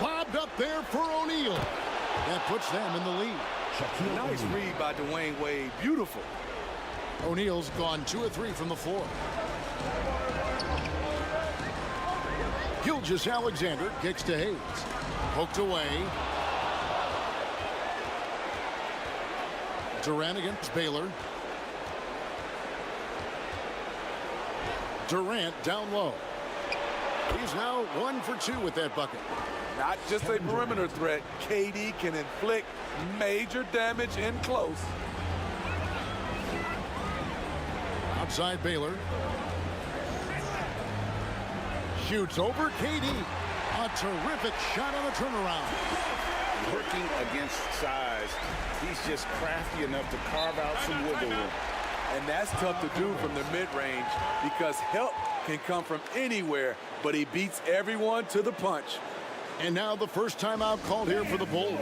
Lobbed up there for O'Neal. That puts them in the lead. Nice read by Dwayne Wade. Beautiful. O'Neal's gone 2 of 3 from the floor. Gilgeous-Alexander kicks to Hayes. Poked away. Durant against Baylor. Durant down low. He's now 1 for 2 with that bucket. Not just a perimeter threat. KD can inflict major damage in close. Outside Baylor. Shoots over KD. A terrific shot on a turnaround. Working against size, he's just crafty enough to carve out some wiggle room. And that's tough to do from the mid-range because help can come from anywhere, but he beats everyone to the punch. And now the first timeout called here for the Bulls.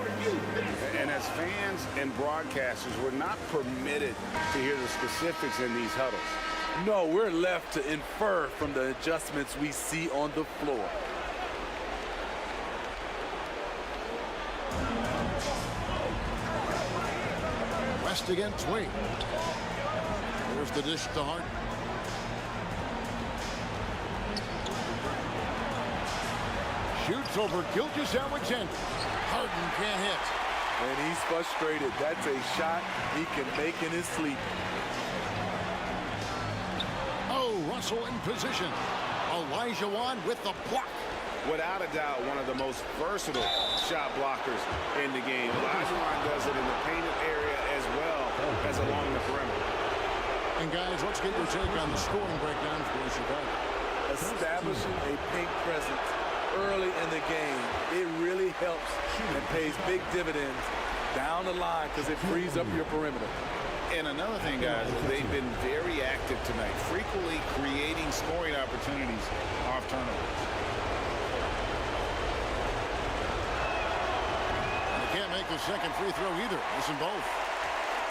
And as fans and broadcasters, we're not permitted to hear the specifics in these huddles. No, we're left to infer from the adjustments we see on the floor. West against Wade. Here's the dish to Harden. Shoots over Gilgeous-Alexander. Harden can't hit. And he's frustrated. That's a shot he can make in his sleep. Oh, Russell in position. Olajuwon with the block. Without a doubt, one of the most versatile shot blockers in the game. Olajuwon does it in the painted area as well as along the perimeter. And guys, let's get your take on the scoring breakdown for Chicago. Establishing a paint presence early in the game, it really helps and pays big dividends down the line because it frees up your perimeter. And another thing, guys, they've been very active tonight, frequently creating scoring opportunities off turnovers. They can't make the second free throw either. Listen both.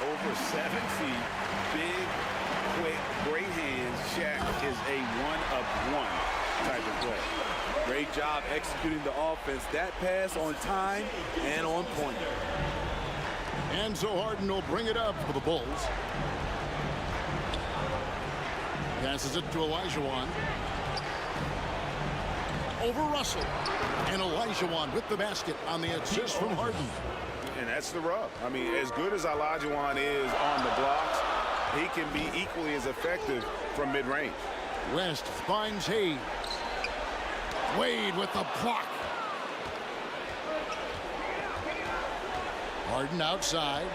Over 7 feet, big, quick, great hands. Shaq is a one-of-one type of play. Great job executing the offense. That pass on time and on point. And so Harden will bring it up for the Bulls. Passes it to Olajuwon. over Russell. And Olajuwon with the basket on the assist from Harden. And that's the rub. I mean, as good as Olajuwon is on the blocks, he can be equally as effective from mid-range. West finds Hayes. Wade with the block. Harden outside.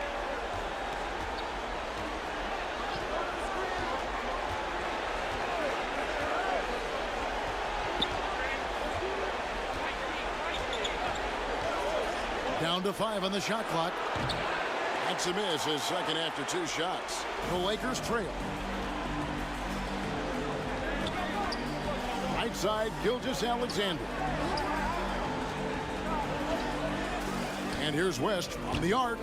Down to 5 on the shot clock. That's a miss, his second after 2 shots. The Lakers trail. Right side, Gilgeous-Alexander. And here's West from the arc.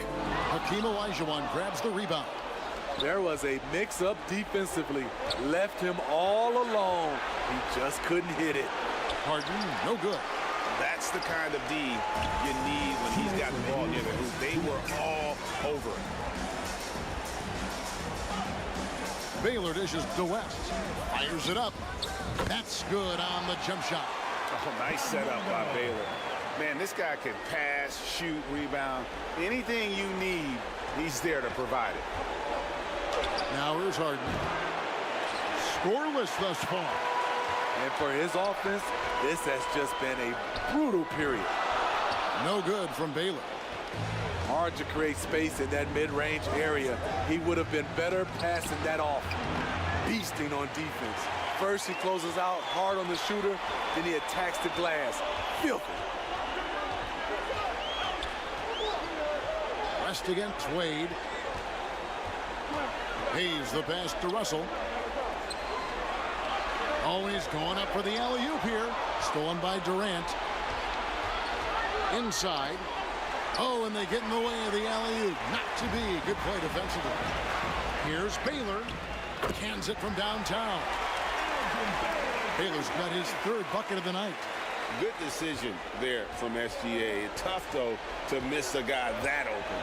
Hakeem Olajuwon grabs the rebound. There was a mix-up defensively. Left him all alone. He just couldn't hit it. Harden, no good. That's the kind of D you need when he's got the ball near him. They were all over it. Baylor dishes to West. Fires it up. That's good on the jump shot. Oh, nice setup by Baylor. Man, this guy can pass, shoot, rebound. Anything you need, he's there to provide it. Now here's Harden. Scoreless thus far. And for his offense, this has just been a brutal period. No good from Baylor. Hard to create space in that mid-range area. He would have been better passing that off. Beasting on defense. First he closes out hard on the shooter, then he attacks the glass. Filthy. West against Wade. Hayes the pass to Russell. Always going up for the alley-oop here. Stolen by Durant. Inside. Oh, and they get in the way of the alley-oop. Not to be. Good play defensively. Here's Baylor. Cans it from downtown. Baylor's got his 3rd bucket of the night. Good decision there from SGA. Tough, though, to miss a guy that open.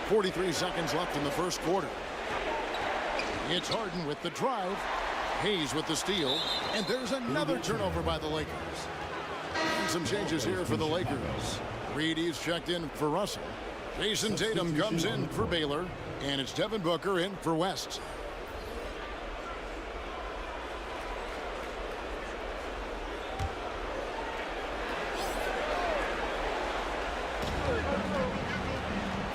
.43 seconds left in the first quarter. It's Harden with the drive. Hayes with the steal. And there's another turnover by the Lakers. And some changes here for the Lakers. Reedy's checked in for Russell. Jason Tatum comes in for Baylor. And it's Devin Booker in for West.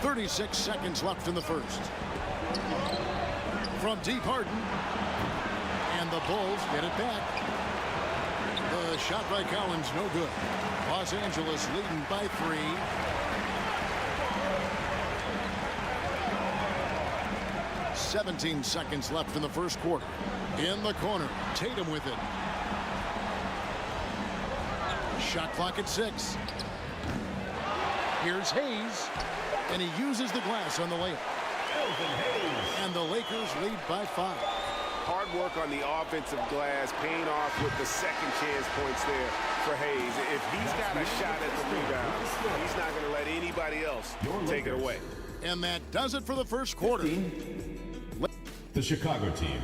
.36 seconds left in the first. From deep, Harden. And the Bulls get it back. The shot by Collins, no good. Los Angeles leading by 3. .17 seconds left in the first quarter. In the corner, Tatum with it. Shot clock at 6. Here's Hayes. And he uses the glass on the layup. And the Lakers lead by 5. Hard work on the offensive glass, paying off with the second chance points there for Hayes. If he's got a shot at the rebound, he's not going to let anybody else take it away. And that does it for the first quarter. The Chicago team.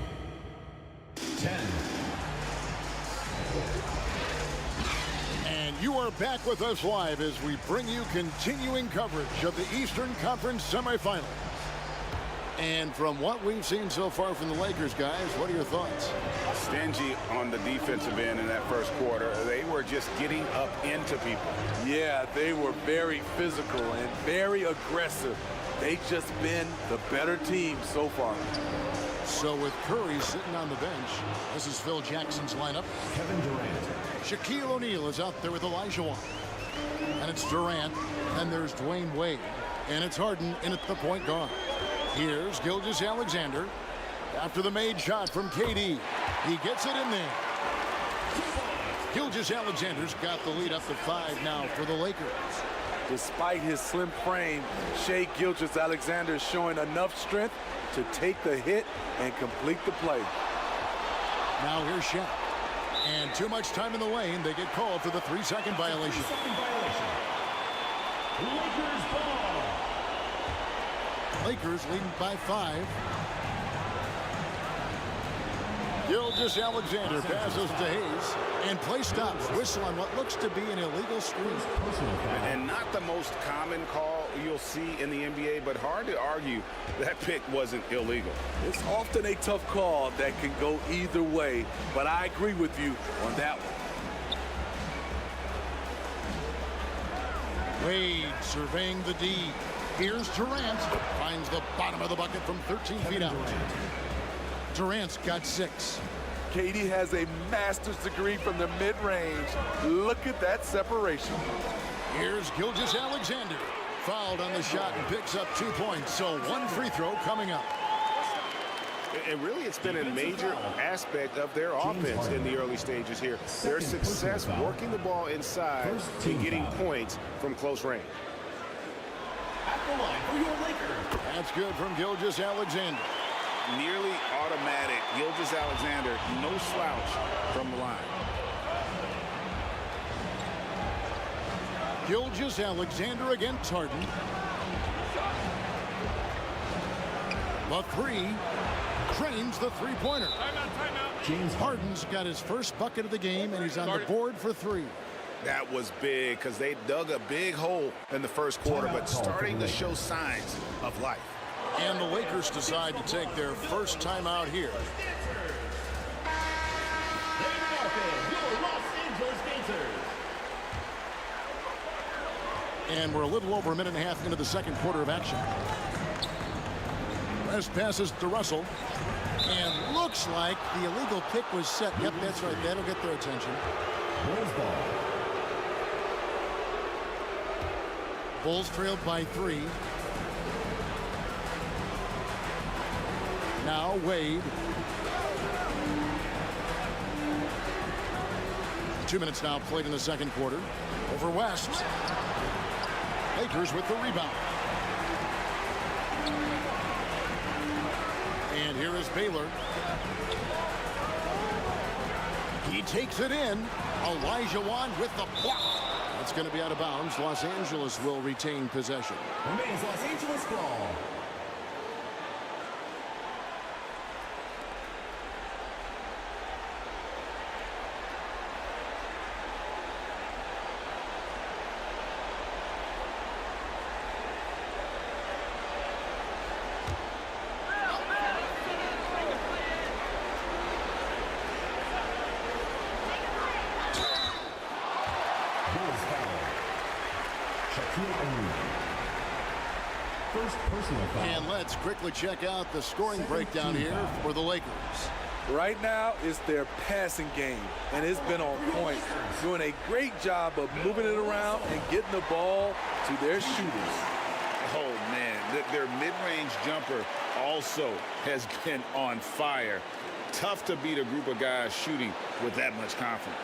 10. And you are back with us live as we bring you continuing coverage of the Eastern Conference semifinals. And from what we've seen so far from the Lakers, guys, what are your thoughts? Stingy on the defensive end in that first quarter. They were just getting up into people. Yeah, they were very physical and very aggressive. They've just been the better team so far. So with Curry sitting on the bench, this is Phil Jackson's lineup. Kevin Durant. Shaquille O'Neal is out there with Olajuwon. And it's Durant. Then there's Dwayne Wade. And it's Harden in at the point guard. Here's Gilgeous-Alexander. After the made shot from KD. He gets it in there. Gilgeous-Alexander's got the lead up to 5 now for the Lakers. Despite his slim frame, Shai Gilgeous-Alexander is showing enough strength to take the hit and complete the play. Now here's Shaq. And too much time in the lane. They get called for the 3-second violation. Lakers ball. Lakers leading by 5. Gilgeous Alexander passes to Hayes. And play stops. Whistle on what looks to be an illegal screen. And not the most common call you'll see in the NBA, but hard to argue that pick wasn't illegal. It's often a tough call that can go either way, but I agree with you on that one. Wade surveying the D. Here's Durant. Finds the bottom of the bucket from 13 feet out. Durant's got 6. KD has a master's degree from the mid-range. Look at that separation. Here's Gilgeous Alexander. Fouled on the shot and picks up 2 points. So 1 free throw coming up. And really, it's been a major aspect of their offense in the early stages here. Their success working the ball inside and getting points from close range. At the line for your Lakers. That's good from Gilgeous Alexander. Nearly automatic. Gilgeous Alexander, no slouch from the line. Gilgeous Alexander against Harden. The 3 drains the three-pointer. James Harden's got his first bucket of the game, and he's on the board for 3. That was big because they dug a big hole in the first quarter, but starting to show signs of life. And the Lakers decide to take their first timeout here. And we're a little over a minute and a half into the second quarter of action. West passes to Russell. And looks like the illegal pick was set. Yep, that's right. That'll get their attention. Bulls trailed by 3. Now Wade. 2 minutes now played in the second quarter. Over West. Lakers with the rebound. And here is Baylor. He takes it in. Elijah Wan with the block. That's going to be out of bounds. Los Angeles will retain possession. Remains Los Angeles ball. And let's quickly check out the scoring breakdown here for the Lakers. Right now, it's their passing game, and it's been on point. Doing a great job of moving it around and getting the ball to their shooters. Oh, man, their mid-range jumper also has been on fire. Tough to beat a group of guys shooting with that much confidence.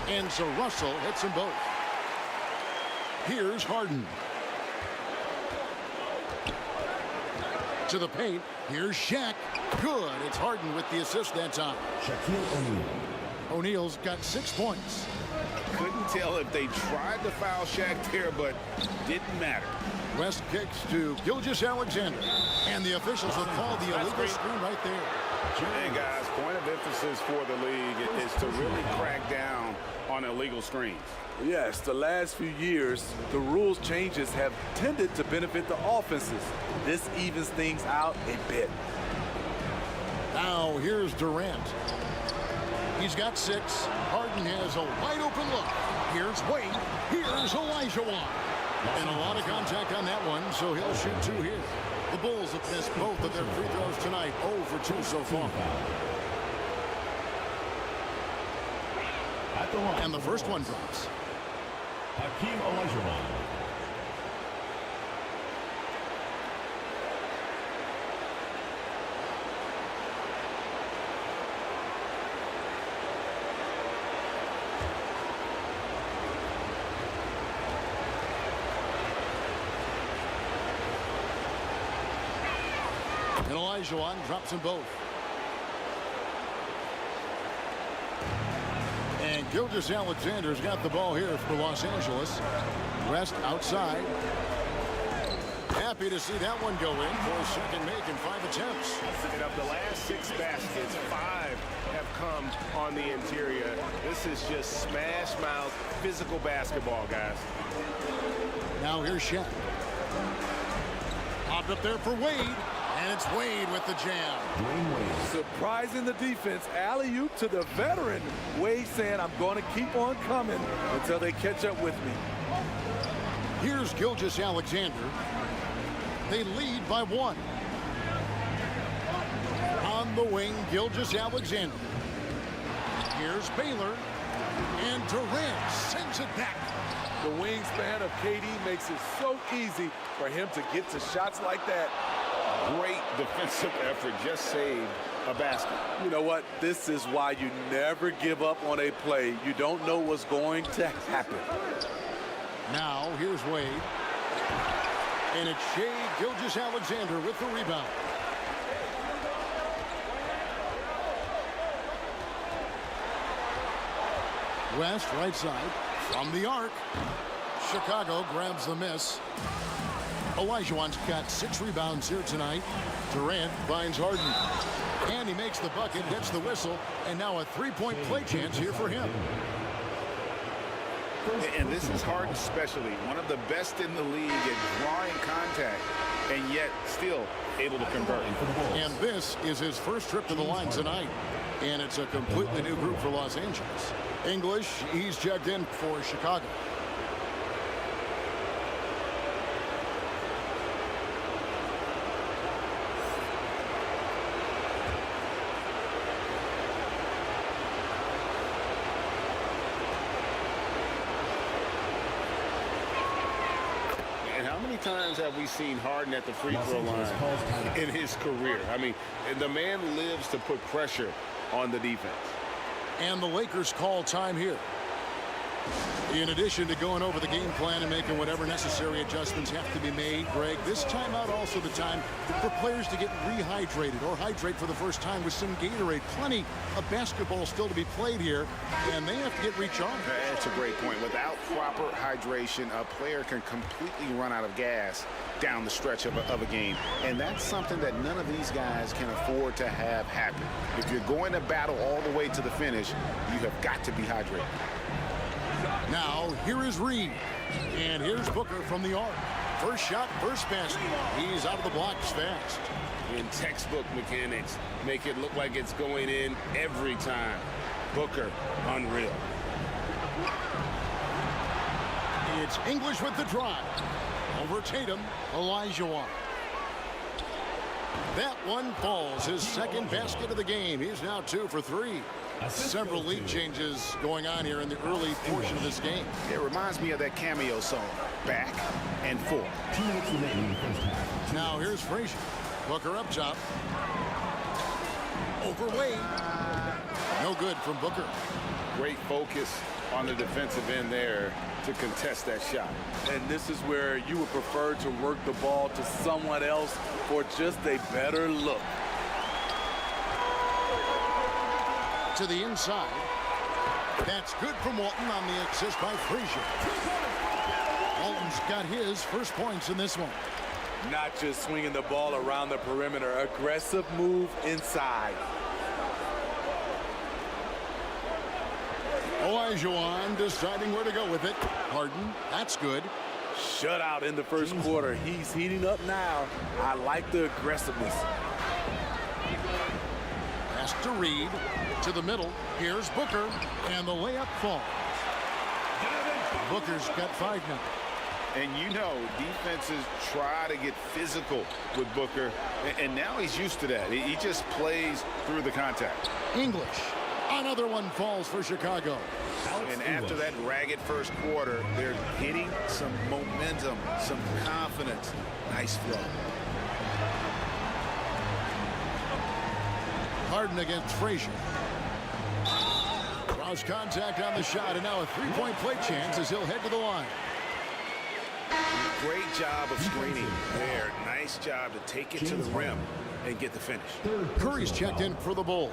And so Russell hits them both. Here's Harden. To the paint. Here's Shaq. Good. It's Harden with the assist that time. O'Neal's got 6 points. Couldn't tell if they tried to foul Shaq there, but didn't matter. West kicks to Gilgeous Alexander. And the officials have called the illegal screen right there. And guys, point of emphasis for the league is to really crack down on illegal screens. Yes, the last few years, the rules changes have tended to benefit the offenses. This evens things out a bit. Now here's Durant. He's got 6. Harden has a wide open look. Here's Wade. Here's Elijah Wan. And a lot of contact on that one, so he'll shoot 2 here. The Bulls have missed both of their free throws tonight. 0 for 2 so far. And the first one drops. Hakeem Olajuwon. And Olajuwon drops them both. Gilgeous Alexander's got the ball here for Los Angeles. West outside. Happy to see that one go in for a second make in 5 attempts. And of the last 6 baskets, 5 have come on the interior. This is just smash mouth physical basketball, guys. Now here's Shaq. Popped up there for Wade, and it's Wade with the jam. Surprising the defense. Alley-oop to the veteran. Wade saying, I'm going to keep on coming until they catch up with me. Here's Gilgeous Alexander. They lead by 1. On the wing, Gilgeous Alexander. Here's Baylor. And Durant sends it back. The wingspan of KD makes it so easy for him to get to shots like that. Great defensive effort, just saved a basket. You know what? This is why you never give up on a play. You don't know what's going to happen. Now, here's Wade. And it's Shai Gilgeous-Alexander with the rebound. West, right side, from the arc. Chicago grabs the miss. Olajuwon's got 6 rebounds here tonight. Durant finds Harden. And he makes the bucket, gets the whistle, and now a 3-point play chance here for him. And this is Harden specialty, one of the best in the league at drawing contact, and yet still able to convert. And this is his first trip to the line tonight. And it's a completely new group for Los Angeles. English, he's checked in for Chicago. Times have we seen Harden at the free throw line in his career? I mean, the man lives to put pressure on the defense. And the Lakers call time here. In addition to going over the game plan and making whatever necessary adjustments have to be made, Greg, this timeout also the time for players to get rehydrated or hydrate for the first time with some Gatorade. Plenty of basketball still to be played here, and they have to get recharged. That's a great point. Without proper hydration, a player can completely run out of gas down the stretch of a game. And that's something that none of these guys can afford to have happen. If you're going to battle all the way to the finish, you have got to be hydrated. Now, here is Reed. And here's Booker from the arc. First shot, first basket. He's out of the blocks fast. In textbook mechanics, make it look like it's going in every time. Booker, unreal. It's English with the drive. Over Tatum, Olajuwon. That one falls, his second basket of the game. He's now 2 for 3. Several lead changes going on here in the early portion of this game. It reminds me of that cameo song, Back and Forth. Now here's Frazier. Booker up top. Over Wade. No good from Booker. Great focus on the defensive end there to contest that shot. And this is where you would prefer to work the ball to someone else for just a better look. To the inside. That's good from Walton on the assist by Frazier. Walton's got his first points in this one. Not just swinging the ball around the perimeter, aggressive move inside. Olajuwon deciding where to go with it. Harden, that's good. Shutout in the first quarter. He's heating up now. I like the aggressiveness. Pass to Reed. To the middle. Here's Booker. And the layup falls. Booker's got 5 now. And you know, defenses try to get physical with Booker. And now he's used to that. He just plays through the contact. English. Another one falls for Chicago. And after that ragged first quarter, they're getting some momentum, some confidence. Nice flow. Harden against Frazier. Draws contact on the shot, and now a 3-point play chance as he'll head to the line. Great job of screening there. Nice job to take it to the rim and get the finish. Curry's checked in for the Bull.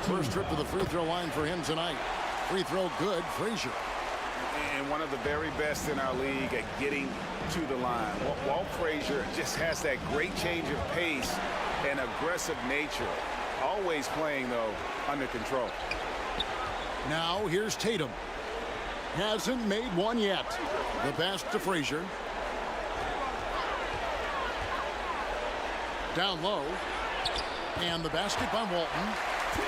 First trip to the free throw line for him tonight. Free throw good, Frazier. And one of the very best in our league at getting to the line. Walt Frazier just has that great change of pace and aggressive nature. Always playing, though, under control. Now here's Tatum. Hasn't made one yet. The pass to Frazier. Down low. And the basket by Walton.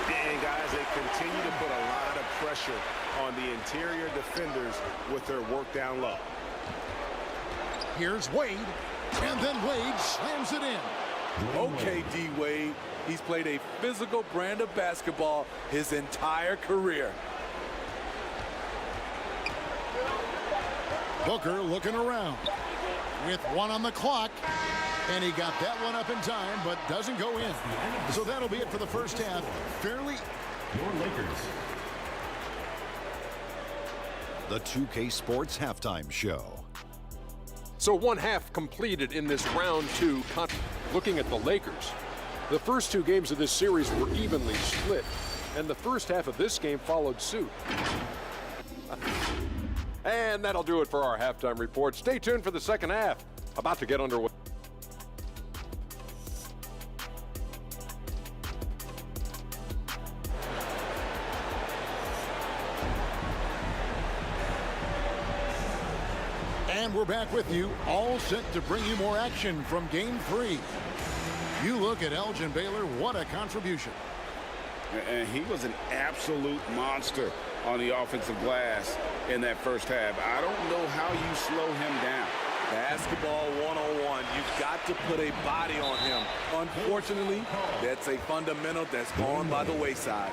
And guys, they continue to put a lot of pressure on the interior defenders with their work down low. Here's Wade. And then Wade slams it in. Okay, D. Wade. He's played a physical brand of basketball his entire career. Booker looking around with one on the clock. And he got that one up in time, but doesn't go in. So that'll be it for the first half. Fairly. Your Lakers. The 2K Sports Halftime Show. So one half completed in this round 2. Looking at the Lakers, the first 2 games of this series were evenly split, and the first half of this game followed suit. And that'll do it for our halftime report. Stay tuned for the second half. About to get underway. And we're back with you, all set to bring you more action from Game 3. You look at Elgin Baylor, what a contribution. And he was an absolute monster on the offensive glass in that first half. I don't know how you slow him down. Basketball 101. You've got to put a body on him. Unfortunately, that's a fundamental that's gone by the wayside.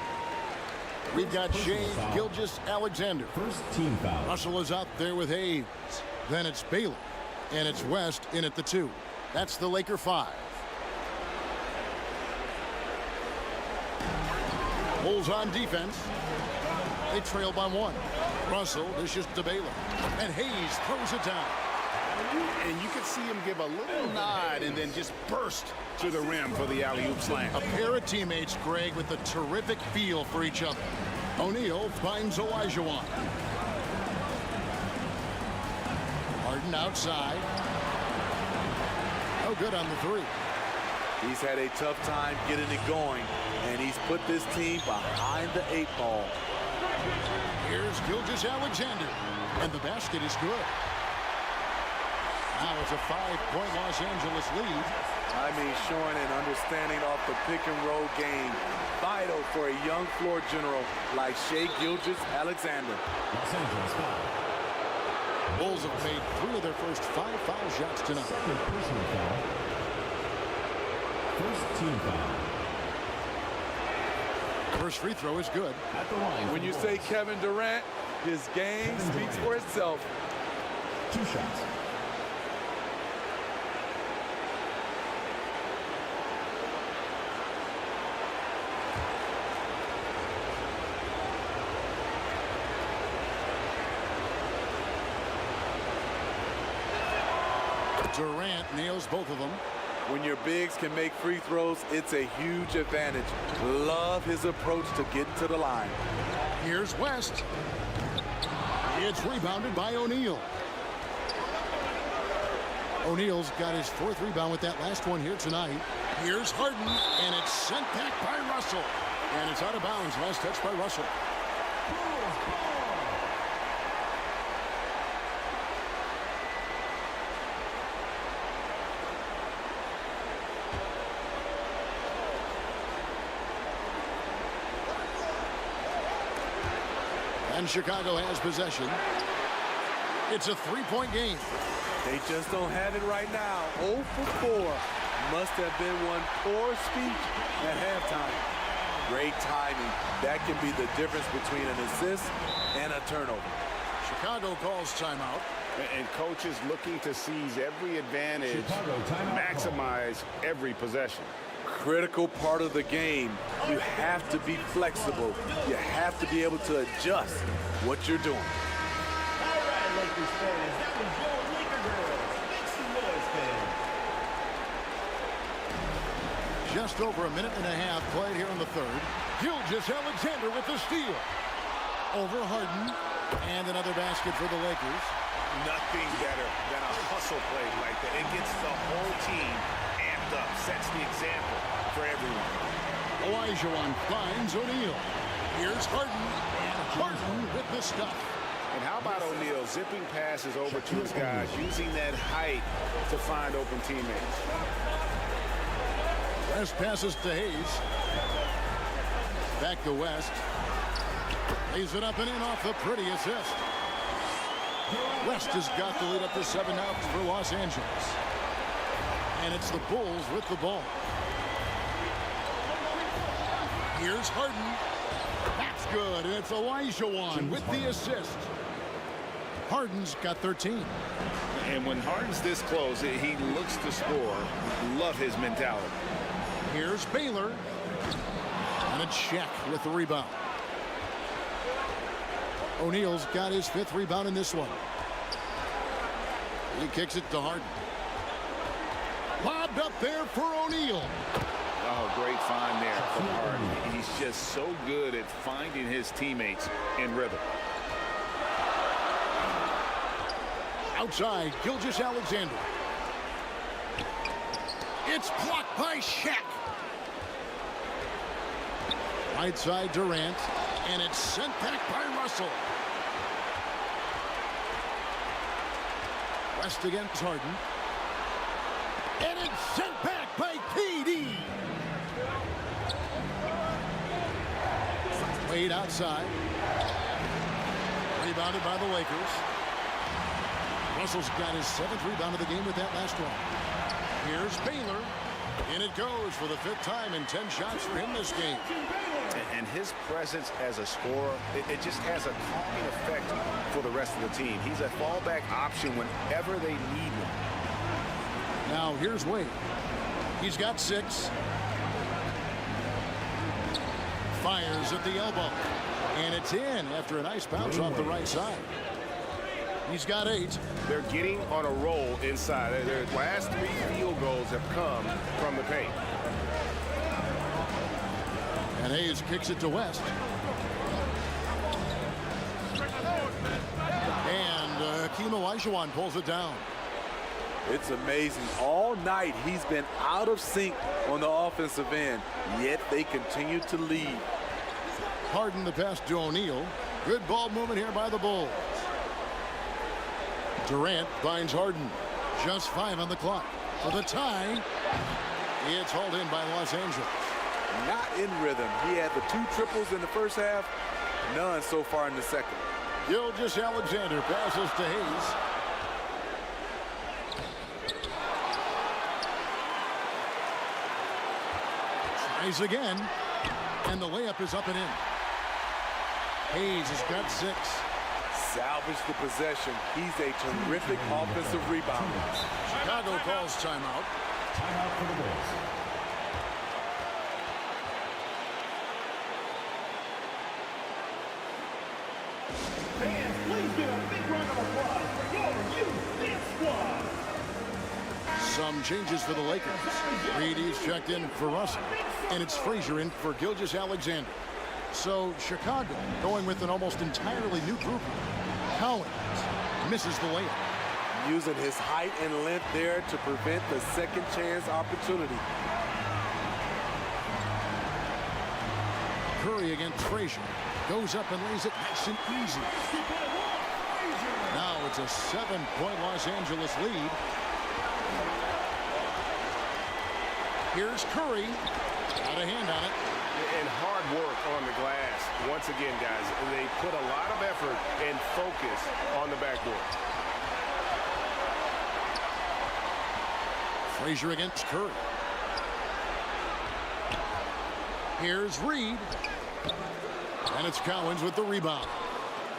We've got Shea Gilgeous-Alexander. First team foul. Russell is out there with Hayes. Then it's Baylor. And it's West in at the 2. That's the Laker 5. Bulls on defense. They trail by 1. Russell dishes to Baylor. And Hayes throws it down. And you can see him give a little nod and then just burst to the rim for the alley-oop slam. A pair of teammates, Greg, with a terrific feel for each other. O'Neal finds Olajuwon. Harden outside. No good on the 3. He's had a tough time getting it going, and he's put this team behind the 8 ball. Here's Gilgeous-Alexander, and the basket is good. Now it's a 5-point Los Angeles lead. I mean, showing an understanding off the pick-and-roll game. Vital for a young floor general like Shea Gilgeous-Alexander. Los Angeles foul. Bulls have made 3 of their first 5 foul shots tonight. Second personal foul. First team foul. First free throw is good. At the line. When you say Kevin Durant, his game speaks for itself. 2 shots. Durant nails both of them. When your bigs can make free throws, it's a huge advantage. Love his approach to getting to the line. Here's West. It's rebounded by O'Neal. O'Neal's got his 4th rebound with that last one here tonight. Here's Harden, and it's sent back by Russell. And it's out of bounds. Last touch by Russell. And Chicago has possession. It's a 3-point game. They just don't have it right now. 0 for 4. Must have been one poor speech at halftime. Great timing. That can be the difference between an assist and a turnover. Chicago calls timeout. And coaches looking to seize every advantage, maximize every possession. Critical part of the game. You have to be flexible. You have to be able to adjust what you're doing. All right, Lakers fans, that was your Laker girls. Make some noise, fans. Just over a minute and a half played here in the 3rd. Gilgeous-Alexander with the steal. Over Harden. And another basket for the Lakers. Nothing better than a hustle play like that. It gets the whole team amped up, sets the example for everyone. Olajuwon finds O'Neal. Here's Harden. And Harden with the stuff. And how about O'Neal zipping passes over to his guys, using that height to find open teammates. West passes to Hayes. Back to West. Lays it up and in off the pretty assist. West has got the lead up to 7 now for Los Angeles. And it's the Bulls with the ball. Here's Harden. That's good. And it's Olajuwon with the assist. Harden's got 13. And when Harden's this close, he looks to score. Love his mentality. Here's Baylor. And a check with the rebound. O'Neal's got his 5th rebound in this one. He kicks it to Harden. Lobbed up there for O'Neal. Oh, great find there from Harden. He's just so good at finding his teammates in rhythm. Outside, Gilgeous-Alexander. It's blocked by Shaq. Right side, Durant. And it's sent back by Russell. West against Harden. And it's sent back by KD. Wade outside. Rebounded by the Lakers. Russell's got his 7th rebound of the game with that last one. Here's Baylor. And it goes for the 5th time and 10 shots for him this game. And his presence as a scorer, it just has a calming effect for the rest of the team. He's a fallback option whenever they need him. Now here's Wade. He's got 6. Fires at the elbow. And it's in after a nice bounce off the right side. He's got 8. They're getting on a roll inside. Their last 3 field goals have come from the paint. And Hayes kicks it to West. And Hakeem Olajuwon pulls it down. It's amazing. All night he's been out of sync on the offensive end, yet they continue to lead. Harden the pass to O'Neal. Good ball movement here by the Bulls. Durant finds Harden. Just 5 on the clock. For the tie, it's hauled in by Los Angeles. Not in rhythm. He had the 2 triples in the first half, none so far in the second. Gilgeous-Alexander passes to Hayes. Tries again, and the layup is up and in. Hayes has got 6. Salvage the possession. He's a terrific offensive rebounder. Chicago calls timeout. Timeout for the Bulls. Fans, please give a big round of applause for your youth dance squad. Some changes for the Lakers. Reedy's checked in for Russell, and it's Frazier in for Gilgeous-Alexander. So Chicago going with an almost entirely new group. Collins misses the layup. Using his height and length there to prevent the second chance opportunity. Curry against Frazier. Goes up and lays it nice and easy. Now it's a 7-point Los Angeles lead. Here's Curry. Got a hand on it. And hard work on the glass. Once again, guys, they put a lot of effort and focus on the backboard. Frazier against Curry. Here's Reed. And it's Cowens with the rebound.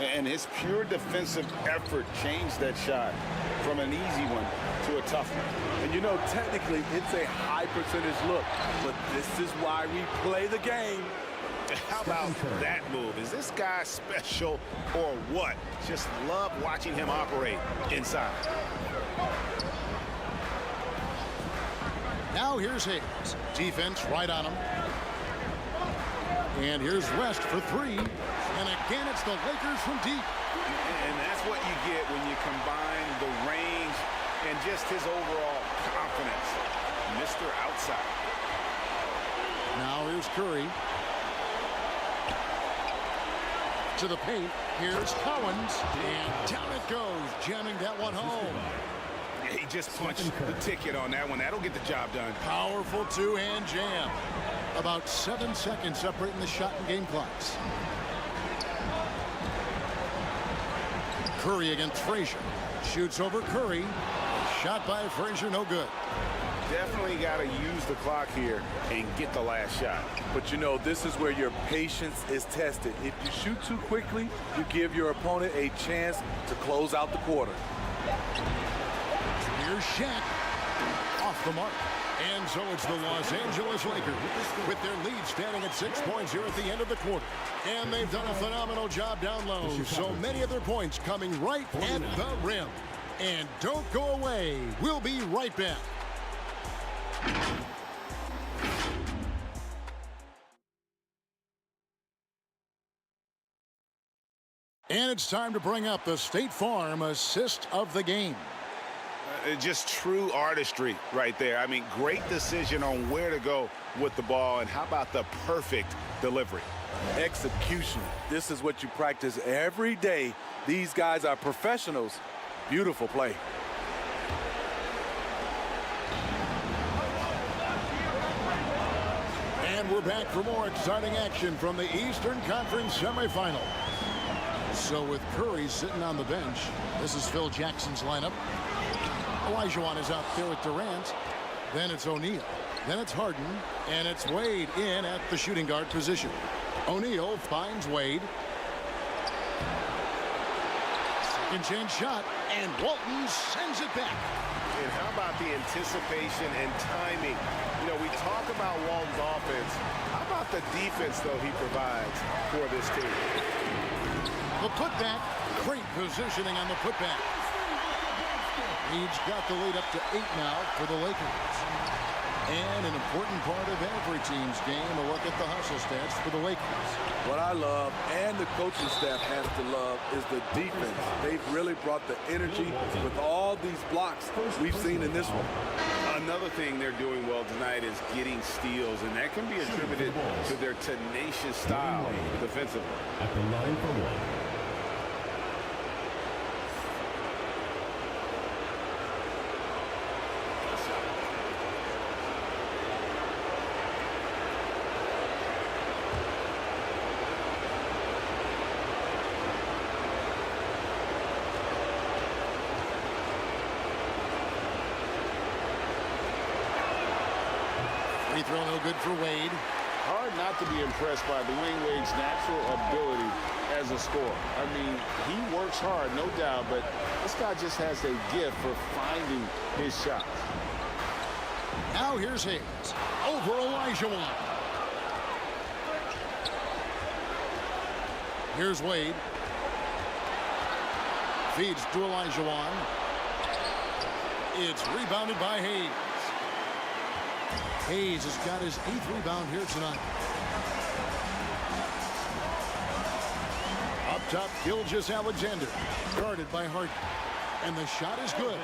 And his pure defensive effort changed that shot from an easy one to a tough one. And you know, technically, it's a high percentage look, but this is why we play the game. How about that move? Is this guy special or what? Just love watching him operate inside. Now here's Hayes. Defense right on him. And here's West for 3. And again, it's the Lakers from deep. And that's what you get when you combine the range and just his overall confidence. Mr. Outside. Now here's Curry. To the paint. Here's Collins. And down it goes, jamming that one home. He just punched the ticket on that one. That'll get the job done. Powerful two-hand jam. About 7 seconds separating the shot and game clocks. Curry against Frazier. Shoots over Curry. Shot by Frazier, no good. Definitely got to use the clock here and get the last shot. But you know, this is where your patience is tested. If you shoot too quickly, you give your opponent a chance to close out the quarter. Here's Shaq. Off the mark. And so it's the Los Angeles Lakers with their lead standing at 6 points here at the end of the quarter. And they've done a phenomenal job down low. So many of their points coming right at the rim. And don't go away. We'll be right back. And it's time to bring up the State Farm assist of the game. Just true artistry right there. I mean, great decision on where to go with the ball, and how about the perfect delivery? Execution. This is what you practice every day. These guys are professionals. Beautiful play. And we're back for more exciting action from the Eastern Conference semifinal. So with Curry sitting on the bench, this is Phil Jackson's lineup. Olajuwon is out there with Durant. Then it's O'Neal. Then it's Harden. And it's Wade in at the shooting guard position. O'Neal finds Wade. Second chance shot. And Walton sends it back. And how about the anticipation and timing? You know, we talk about Walton's offense. How about the defense, though, he provides for this team? The putback. Great positioning on the putback. He's got the lead up to 8 now for the Lakers. And an important part of every team's game, a look at the hustle stats for the Lakers. What I love, and the coaching staff has to love, is the defense. They've really brought the energy with all these blocks we've seen in this one. Another thing they're doing well tonight is getting steals, and that can be attributed to their tenacious style defensively. At the line for one. Free throw no good for Wade. Hard not to be impressed by Dwayne Wade's natural ability as a scorer. I mean, he works hard, no doubt, but this guy just has a gift for finding his shots. Now here's Hayes over Olajuwon. Here's Wade. Feeds to Olajuwon. It's rebounded by Hayes. Hayes has got his 8th rebound here tonight. Up top, Gilgeous-Alexander, guarded by Harden. And the shot is good.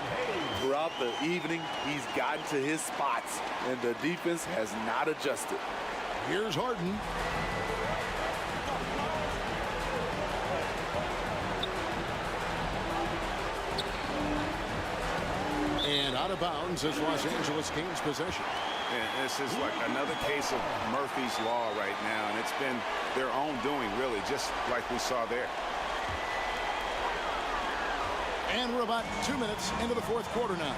Throughout the evening, he's gotten to his spots, and the defense has not adjusted. Here's Harden. And out of bounds as Los Angeles gains possession. And this is like another case of Murphy's Law right now, and it's been their own doing, really, just like we saw there. And we're about 2 minutes into the 4th quarter now.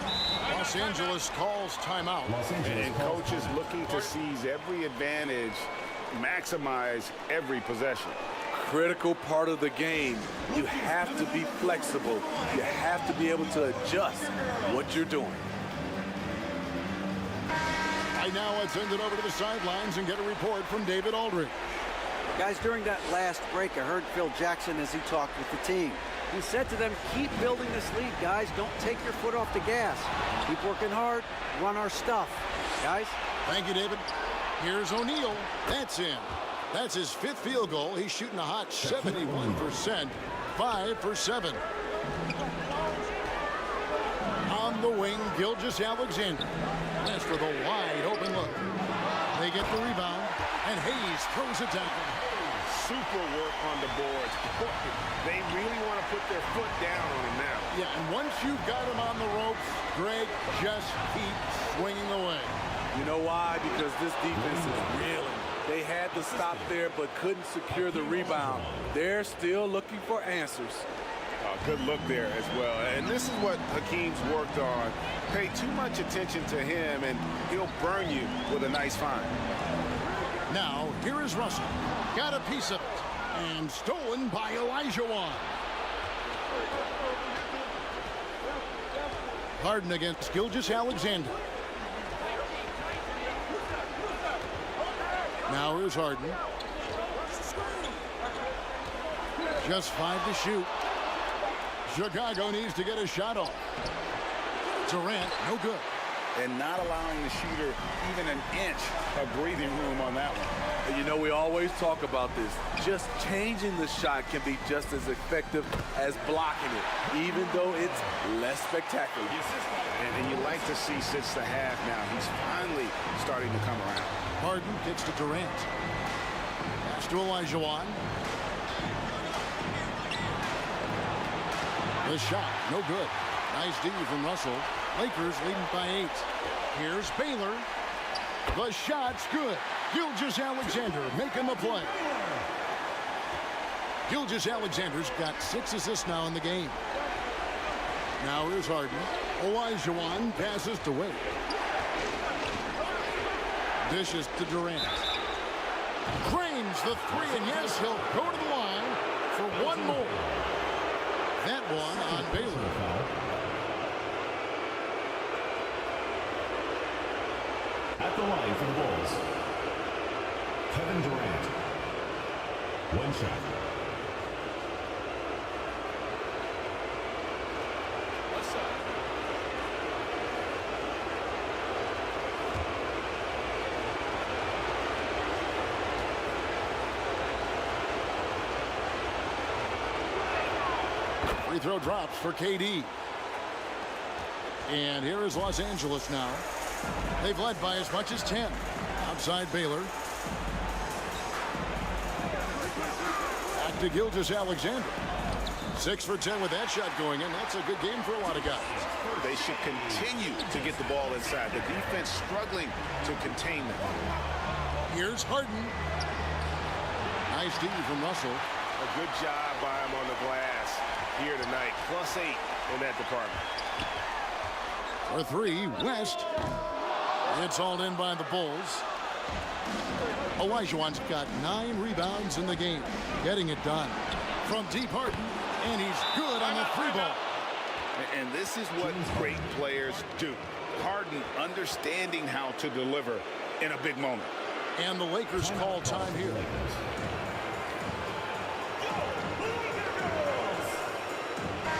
Los Angeles calls timeout. And coaches looking to seize every advantage, maximize every possession. Critical part of the game. You have to be flexible. You have to be able to adjust what you're doing. Right now, let's send it over to the sidelines and get a report from David Aldridge. Guys, during that last break, I heard Phil Jackson as he talked with the team. He said to them, keep building this lead, guys. Don't take your foot off the gas. Keep working hard. Run our stuff. Guys? Thank you, David. Here's O'Neal. That's in. That's his 5th field goal. He's shooting a hot 71%, 5 for 7. On the wing, Gilgeous-Alexander. That's for the wide open look. They get the rebound, and Hayes throws it down. Super work on the boards. They really want to put their foot down on him now. Yeah, and once you've got him on the ropes, Greg, just keep swinging away. You know why? Because this defense is reeling. They had to stop there but couldn't secure the rebound. They're still looking for answers. Good look there as well. And this is what Hakeem's worked on. Pay too much attention to him, and he'll burn you with a nice find. Now, here is Russell. Got a piece of it. And stolen by Olajuwon. Harden against Gilgeous-Alexander. Now here's Harden. Just 5 to shoot. Chicago needs to get a shot off. Durant, no good. And not allowing the shooter even an inch of breathing room on that one. And you know, we always talk about this. Just changing the shot can be just as effective as blocking it, even though it's less spectacular. And you like to see since the half now, he's finally starting to come around. Harden gets to Durant. Pass to Olajuwon. The shot, no good. Nice D from Russell. Lakers leading by 8. Here's Baylor. The shot's good. Gilgeous-Alexander making the play. Gilgeous-Alexander's got 6 assists now in the game. Now here's Harden. Olajuwon passes to Wade. Dishes to Durant. Cranes the 3, and yes, he'll go to the line for one more. That one on Baylor. At the line for the Bulls, Kevin Durant. One shot. Free throw drops for KD. And here is Los Angeles now. They've led by as much as 10. Outside Baylor. Back to Gilgeous-Alexander. 6 for 10 with that shot going in. That's a good game for a lot of guys. They should continue to get the ball inside. The defense struggling to contain them. Here's Harden. Nice D from Russell. A good job by him on the glass here tonight. +8 in that department. For 3, West. It's hauled in by the Bulls. Olajuwon's got 9 rebounds in the game. Getting it done. From deep Harden. And he's good on the 3-ball. And this is what great players do. Harden understanding how to deliver in a big moment. And the Lakers call time here.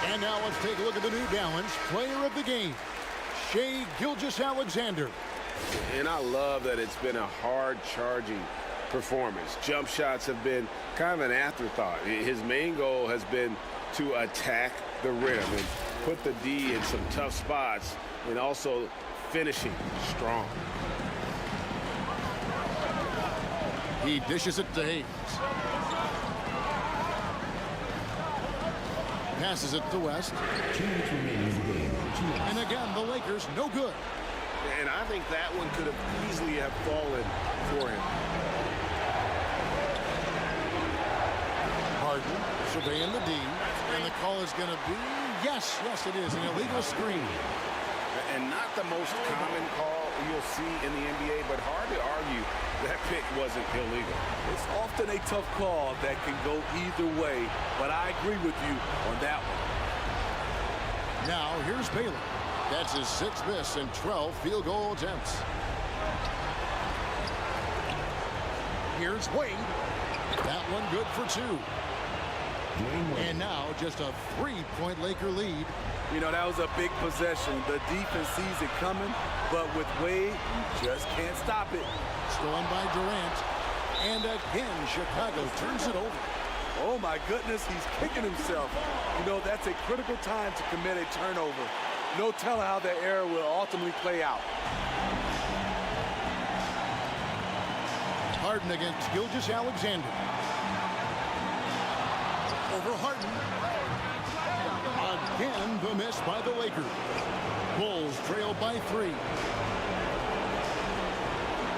And now let's take a look at the New Balance player of the game, Shai Gilgeous-Alexander. And I love that it's been a hard-charging performance. Jump shots have been kind of an afterthought. His main goal has been to attack the rim and put the D in some tough spots and also finishing strong. He dishes it to Hayes. Passes it to West. 2 minutes remaining in the game. And again, the Lakers no good. And I think that one could have easily have fallen for him. Harden surveying the D. And the call is going to be, yes, it is, an illegal screen. And not the most common call you'll see in the NBA, but hard to argue that pick wasn't illegal. It's often a tough call that can go either way, but I agree with you on that one. Now, here's Baylor. That's his 6th miss and 12 field goal attempts. Here's Wade. That one good for 2. And now just a 3-point Laker lead. You know, that was a big possession. The defense sees it coming, but with Wade, you just can't stop it. Stolen by Durant. And again, Chicago turns it over. Oh my goodness, he's kicking himself. You know, that's a critical time to commit a turnover. No telling how that error will ultimately play out. Harden against Gilgeous-Alexander. Over Harden. Again, the miss by the Lakers. Bulls trail by 3.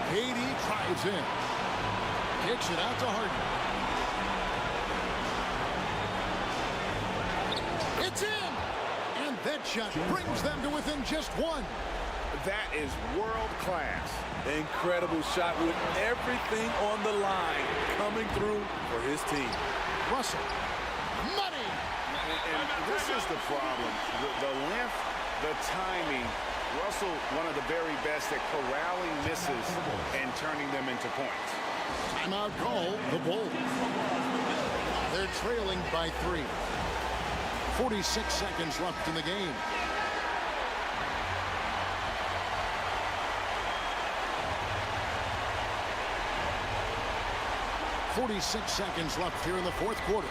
KD drives in. Kicks it out to Harden. It's in! And that shot brings them to within just 1. That is world class. Incredible shot with everything on the line coming through for his team. Russell. Money! And this is the problem. The length, the timing. Russell, one of the very best at corralling misses and turning them into points. Timeout call, the Bulls. They're trailing by 3. 46 seconds left in the game. .46 seconds left here in the fourth quarter.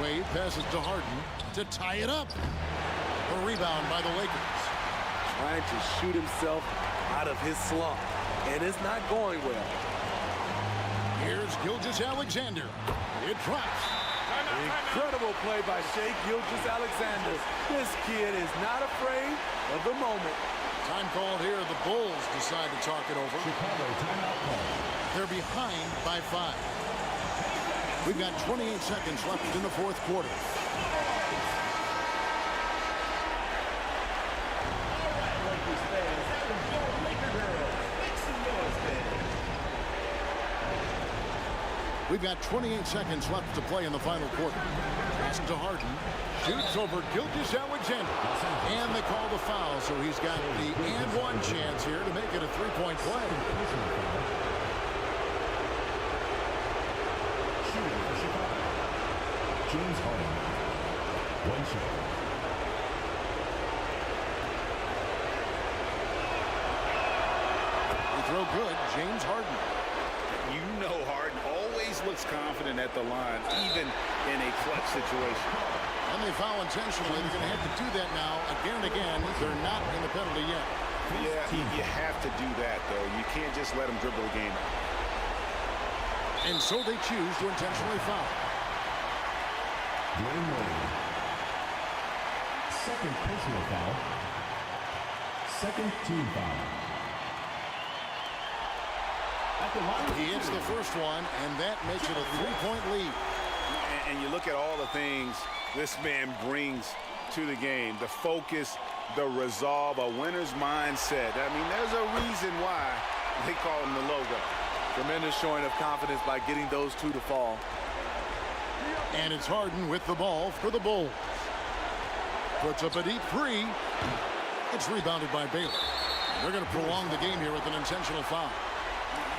Wade passes to Harden to tie it up. A rebound by the Lakers. Trying to shoot himself out of his slump, and it's not going well. Here's Gilgeous-Alexander. It drops. Incredible play by Shai Gilgeous-Alexander. This kid is not afraid of the moment. Time called here. The Bulls decide to talk it over. Chicago timeout call. They're behind by 5. We've got 28 seconds left in the fourth quarter. We've got 28 seconds left to play in the final quarter. Pass to Harden. Shoots over Gilgeous-Alexander. And they call the foul, so he's got the and-one chance here to make it a three-point play. Shooting for Chicago. James Harden. 1 shot. They throw good. James Harden. You know Harden always looks confident at the line, even in a clutch situation. And they foul intentionally. They're going to have to do that now again and again. They're not in the penalty yet. Yeah, you have to do that, though. You can't just let them dribble the game. And so they choose to intentionally foul. Dwayne Wade. Second personal foul. Second team foul. He hits the first one, and that makes it a three-point lead. And you look at all the things this man brings to the game. The focus, the resolve, a winner's mindset. I mean, there's a reason why they call him the logo. Tremendous showing of confidence by getting those two to fall. And it's Harden with the ball for the Bulls. Puts up a deep 3. It's rebounded by Baylor. They're going to prolong the game here with an intentional foul.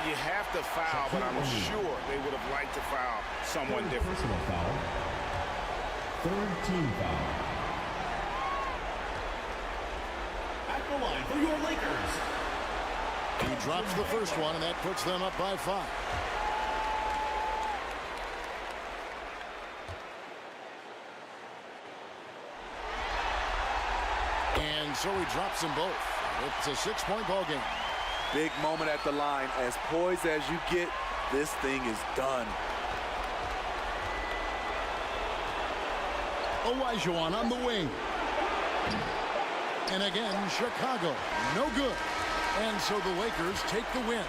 You have to foul, but I'm sure they would have liked to foul someone different. Personal foul. Third team foul. At the line for your Lakers. He drops the first one, and that puts them up by 5. And so he drops them both. It's a 6-point ball game. Big moment at the line. As poised as you get, this thing is done. Olajuwon on the wing. And again, Chicago, no good. And so the Lakers take the win.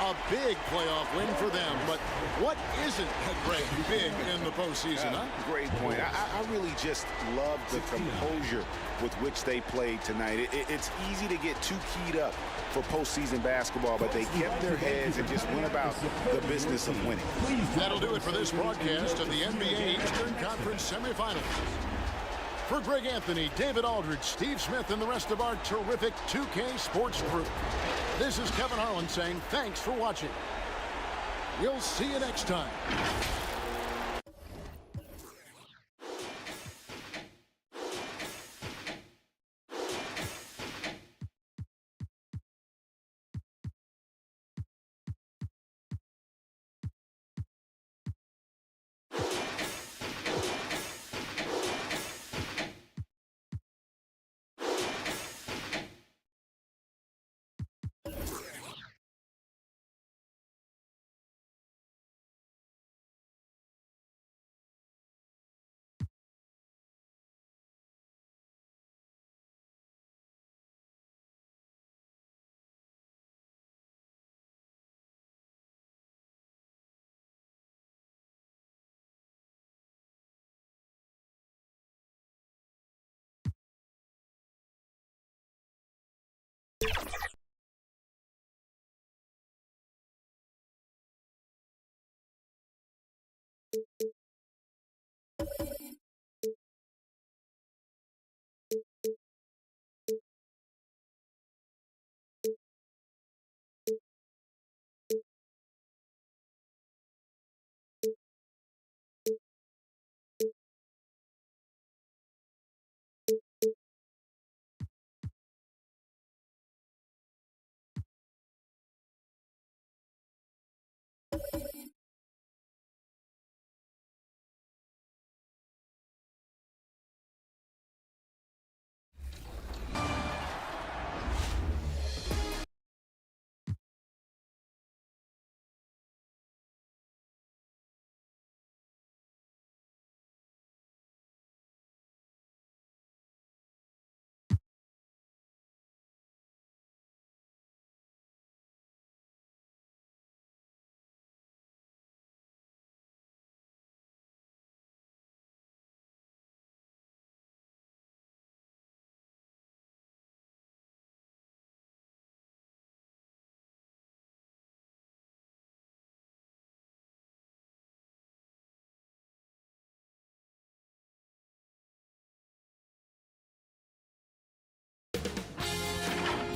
A big playoff win for them. But what isn't great big in the postseason, huh? Great point. I really just love the composure with which they played tonight. It's easy to get too keyed up for postseason basketball, but they kept their heads and just went about the business of winning. That'll do it for this broadcast of the NBA Eastern Conference semifinals. For Greg Anthony, David Aldridge, Steve Smith, and the rest of our terrific 2K Sports crew, this is Kevin Harlan saying thanks for watching. We'll see you next time.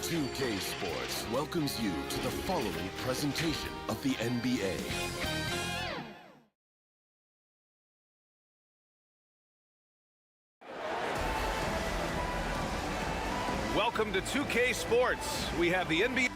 2K Sports welcomes you to the following presentation of the NBA. Welcome to 2K Sports. We have the NBA.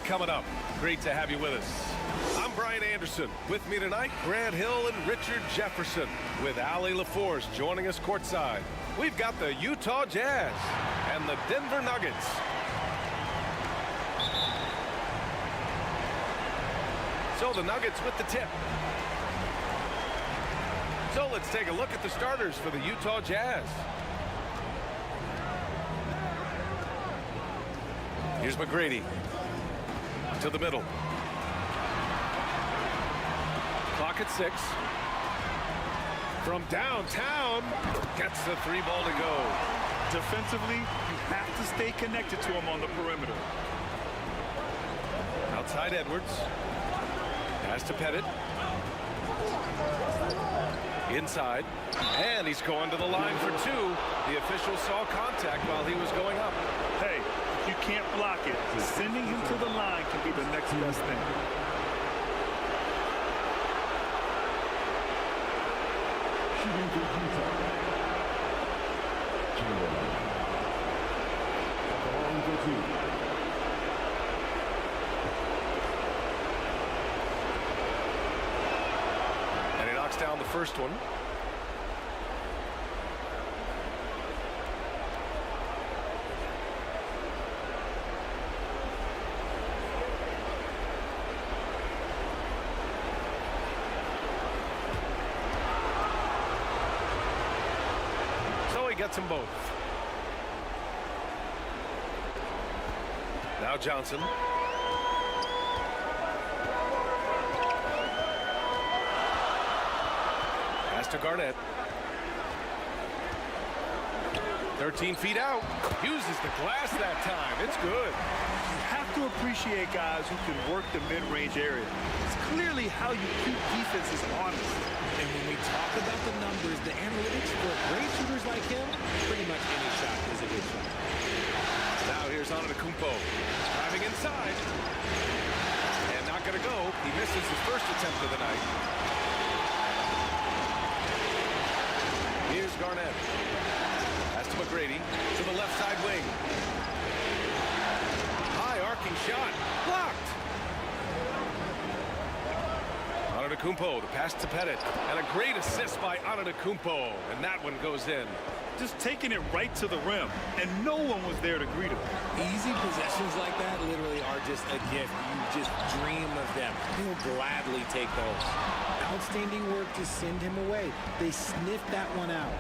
Coming up. Great to have you with us. I'm Brian Anderson. With me tonight, Grant Hill and Richard Jefferson, with Ali LaForce joining us courtside. We've got the Utah Jazz and the Denver Nuggets. So the Nuggets with the tip. So let's take a look at the starters for the Utah Jazz. Here's McGrady. To the middle. Clock at 6. From downtown, gets the 3 ball to go. Defensively, you have to stay connected to him on the perimeter. Outside Edwards. Pass to Pettit. Inside. And he's going to the line for 2. The official saw contact while he was going up. Hey, you can't block it. Sending him to the line can be the next best thing. Shooting for Utah. ALONZO 2. And he knocks down the first one. Gets them both. Now Johnson. Pass to Garnett. 13 feet out. Uses the glass that time. It's good. You have to appreciate guys who can work the mid-range area. It's clearly how you keep defenses honest. And when we talk about the numbers, the analytics for great shooters like him, pretty much any shot is a good shot. Now here's Antetokounmpo. Driving inside. And not going to go. He misses his first attempt of the night. Here's Garnett. Pass to McGrady to the left side wing. High arcing shot. Blocked. Antetokounmpo, the pass to Pettit. And a great assist by Antetokounmpo. And that one goes in. Just taking it right to the rim, and no one was there to greet him. Easy possessions like that literally are just a gift. You just dream of them. He'll gladly take those. Outstanding work to send him away. They sniffed that one out.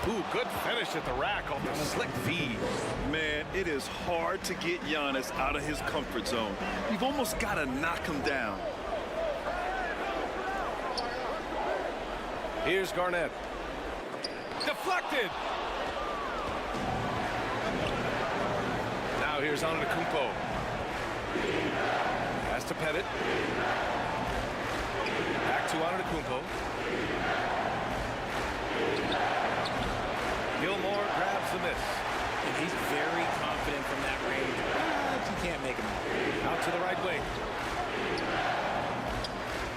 Ooh, good finish at the rack on the slick feed. Man, it is hard to get Giannis out of his comfort zone. You've almost got to knock him down. Here's Garnett. Deflected. Now here's Antetokounmpo. Pass to Pettit. Back to Antetokounmpo. Gilmore grabs the miss. And he's very confident from that range, but you can't make him out. Out to the right wing.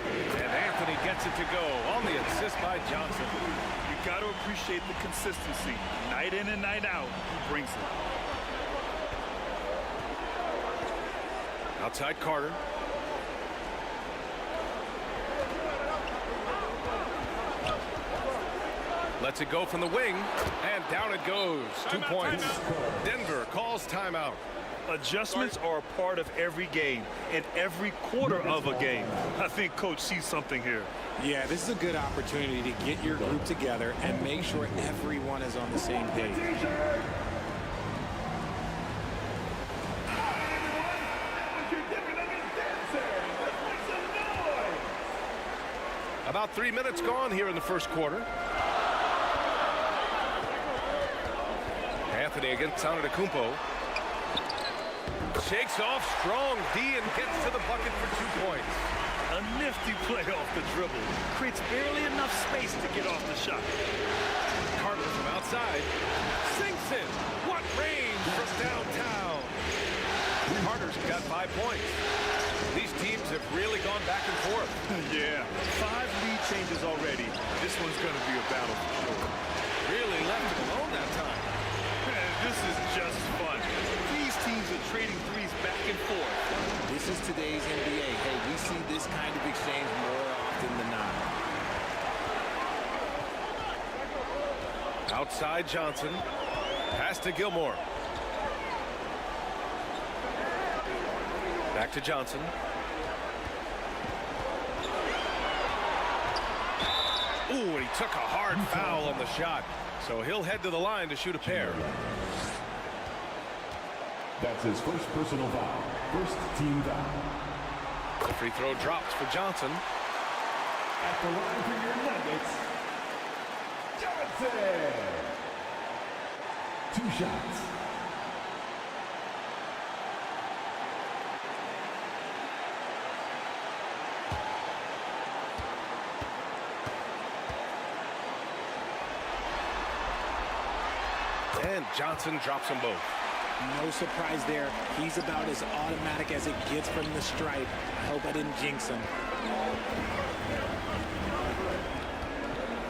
And Anthony gets it to go on the assist by Johnson. You got to appreciate the consistency. Night in and night out, he brings it. Outside Carter. Lets it go from the wing, and down it goes. 2 points. Denver calls timeout. Adjustments are a part of every game and every quarter of a game. I think Coach sees something here. Yeah, this is a good opportunity to get your group together and make sure everyone is on the same page. About 3 minutes gone here in the first quarter. Anthony against Antetokounmpo. Shakes off strong D and gets to the bucket for 2 points. A nifty play off the dribble. Creates barely enough space to get off the shot. Carter from outside. Sinks it. What range from downtown. Carter's got 5 points. These teams have really gone back and forth. Yeah, 5 lead changes already. This one's going to be a battle for sure. Really left him alone that time. This is just fun. These teams are trading threes back and forth. This is today's NBA. Hey, we see this kind of exchange more often than not. Outside Johnson. Pass to Gilmore. Back to Johnson. Ooh, and he took a hard foul on the shot. So he'll head to the line to shoot a pair. That's his first personal foul. First team foul. The free throw drops for Johnson. At the line for your Nuggets, Johnson. 2 shots. And Johnson drops them both. No surprise there. He's about as automatic as it gets from the stripe. I hope I didn't jinx him.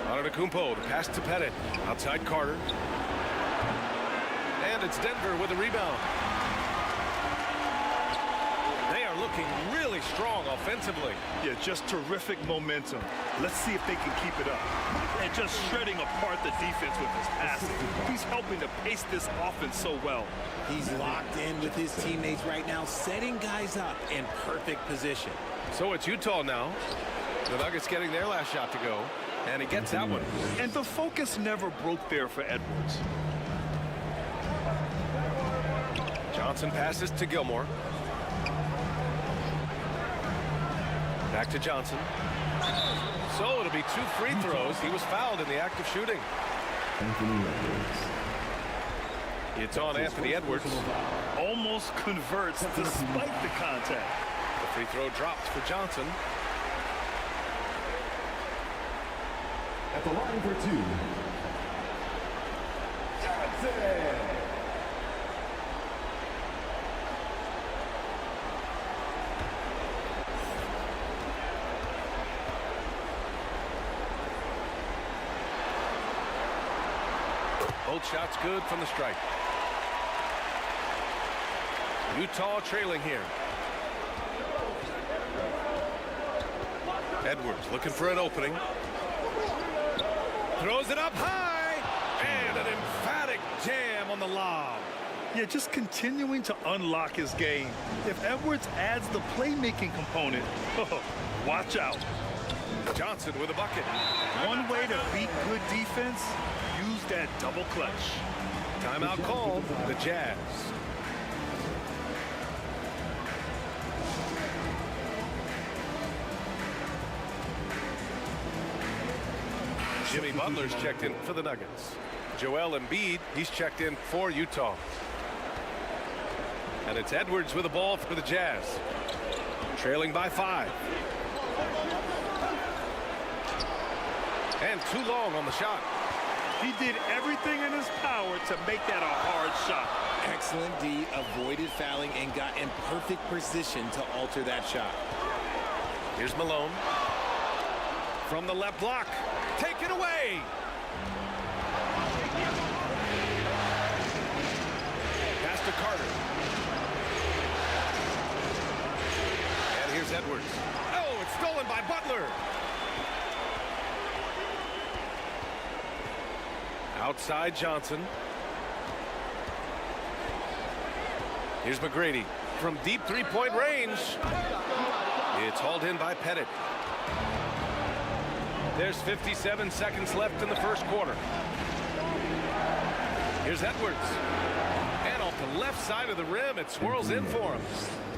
Antetokounmpo, the pass to Pettit. Outside Carter. And it's Denver with a rebound. They are looking really strong offensively. Yeah, just terrific momentum. Let's see if they can keep it up. And just shredding apart the defense with his passing. He's helping to pace this offense so well. He's locked in with his teammates right now, setting guys up in perfect position. So it's Utah now. The Nuggets getting their last shot to go. And he gets that one. And the focus never broke there for Edwards. Johnson passes to Gilmore. Back to Johnson. So it'll be 2 free throws. He was fouled in the act of shooting. It's on Anthony Edwards. Almost converts despite the contact. The free throw dropped for Johnson. At the line for 2, Johnson. Both shots good from the stripe. Utah trailing here. Edwards looking for an opening. Throws it up high. And an emphatic jam on the lob. Yeah, just continuing to unlock his game. If Edwards adds the playmaking component, watch out. Johnson with a bucket. One way to beat good defense, use that double clutch. Timeout called, the Jazz. Jimmy Butler's checked in for the Nuggets. Joel Embiid, he's checked in for Utah. And it's Edwards with the ball for the Jazz. Trailing by 5. And too long on the shot. He did everything in his power to make that a hard shot. Excellent D, avoided fouling and got in perfect position to alter that shot. Here's Malone. From the left block. Taken away. Pass to Carter. And here's Edwards. Oh, it's stolen by Butler. Outside Johnson. Here's McGrady from deep three-point range. It's hauled in by Pettit. There's 57 seconds left in the first quarter. Here's Edwards. And off the left side of the rim, it swirls in for him.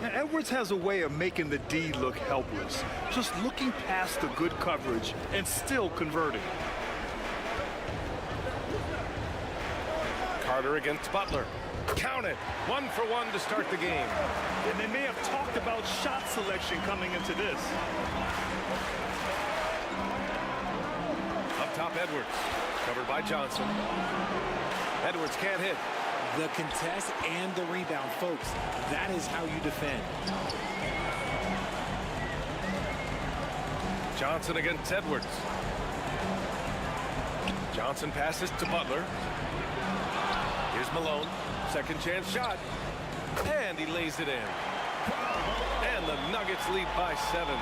Now, Edwards has a way of making the D look helpless. Just looking past the good coverage and still converting. Carter against Butler. Count it. 1 for 1 to start the game. And they may have talked about shot selection coming into this. Up top, Edwards. Covered by Johnson. Edwards can't hit. The contest and the rebound, folks. That is how you defend. Johnson against Edwards. Johnson passes to Butler. Here's Malone. Second chance shot. And he lays it in. And the Nuggets lead by 7.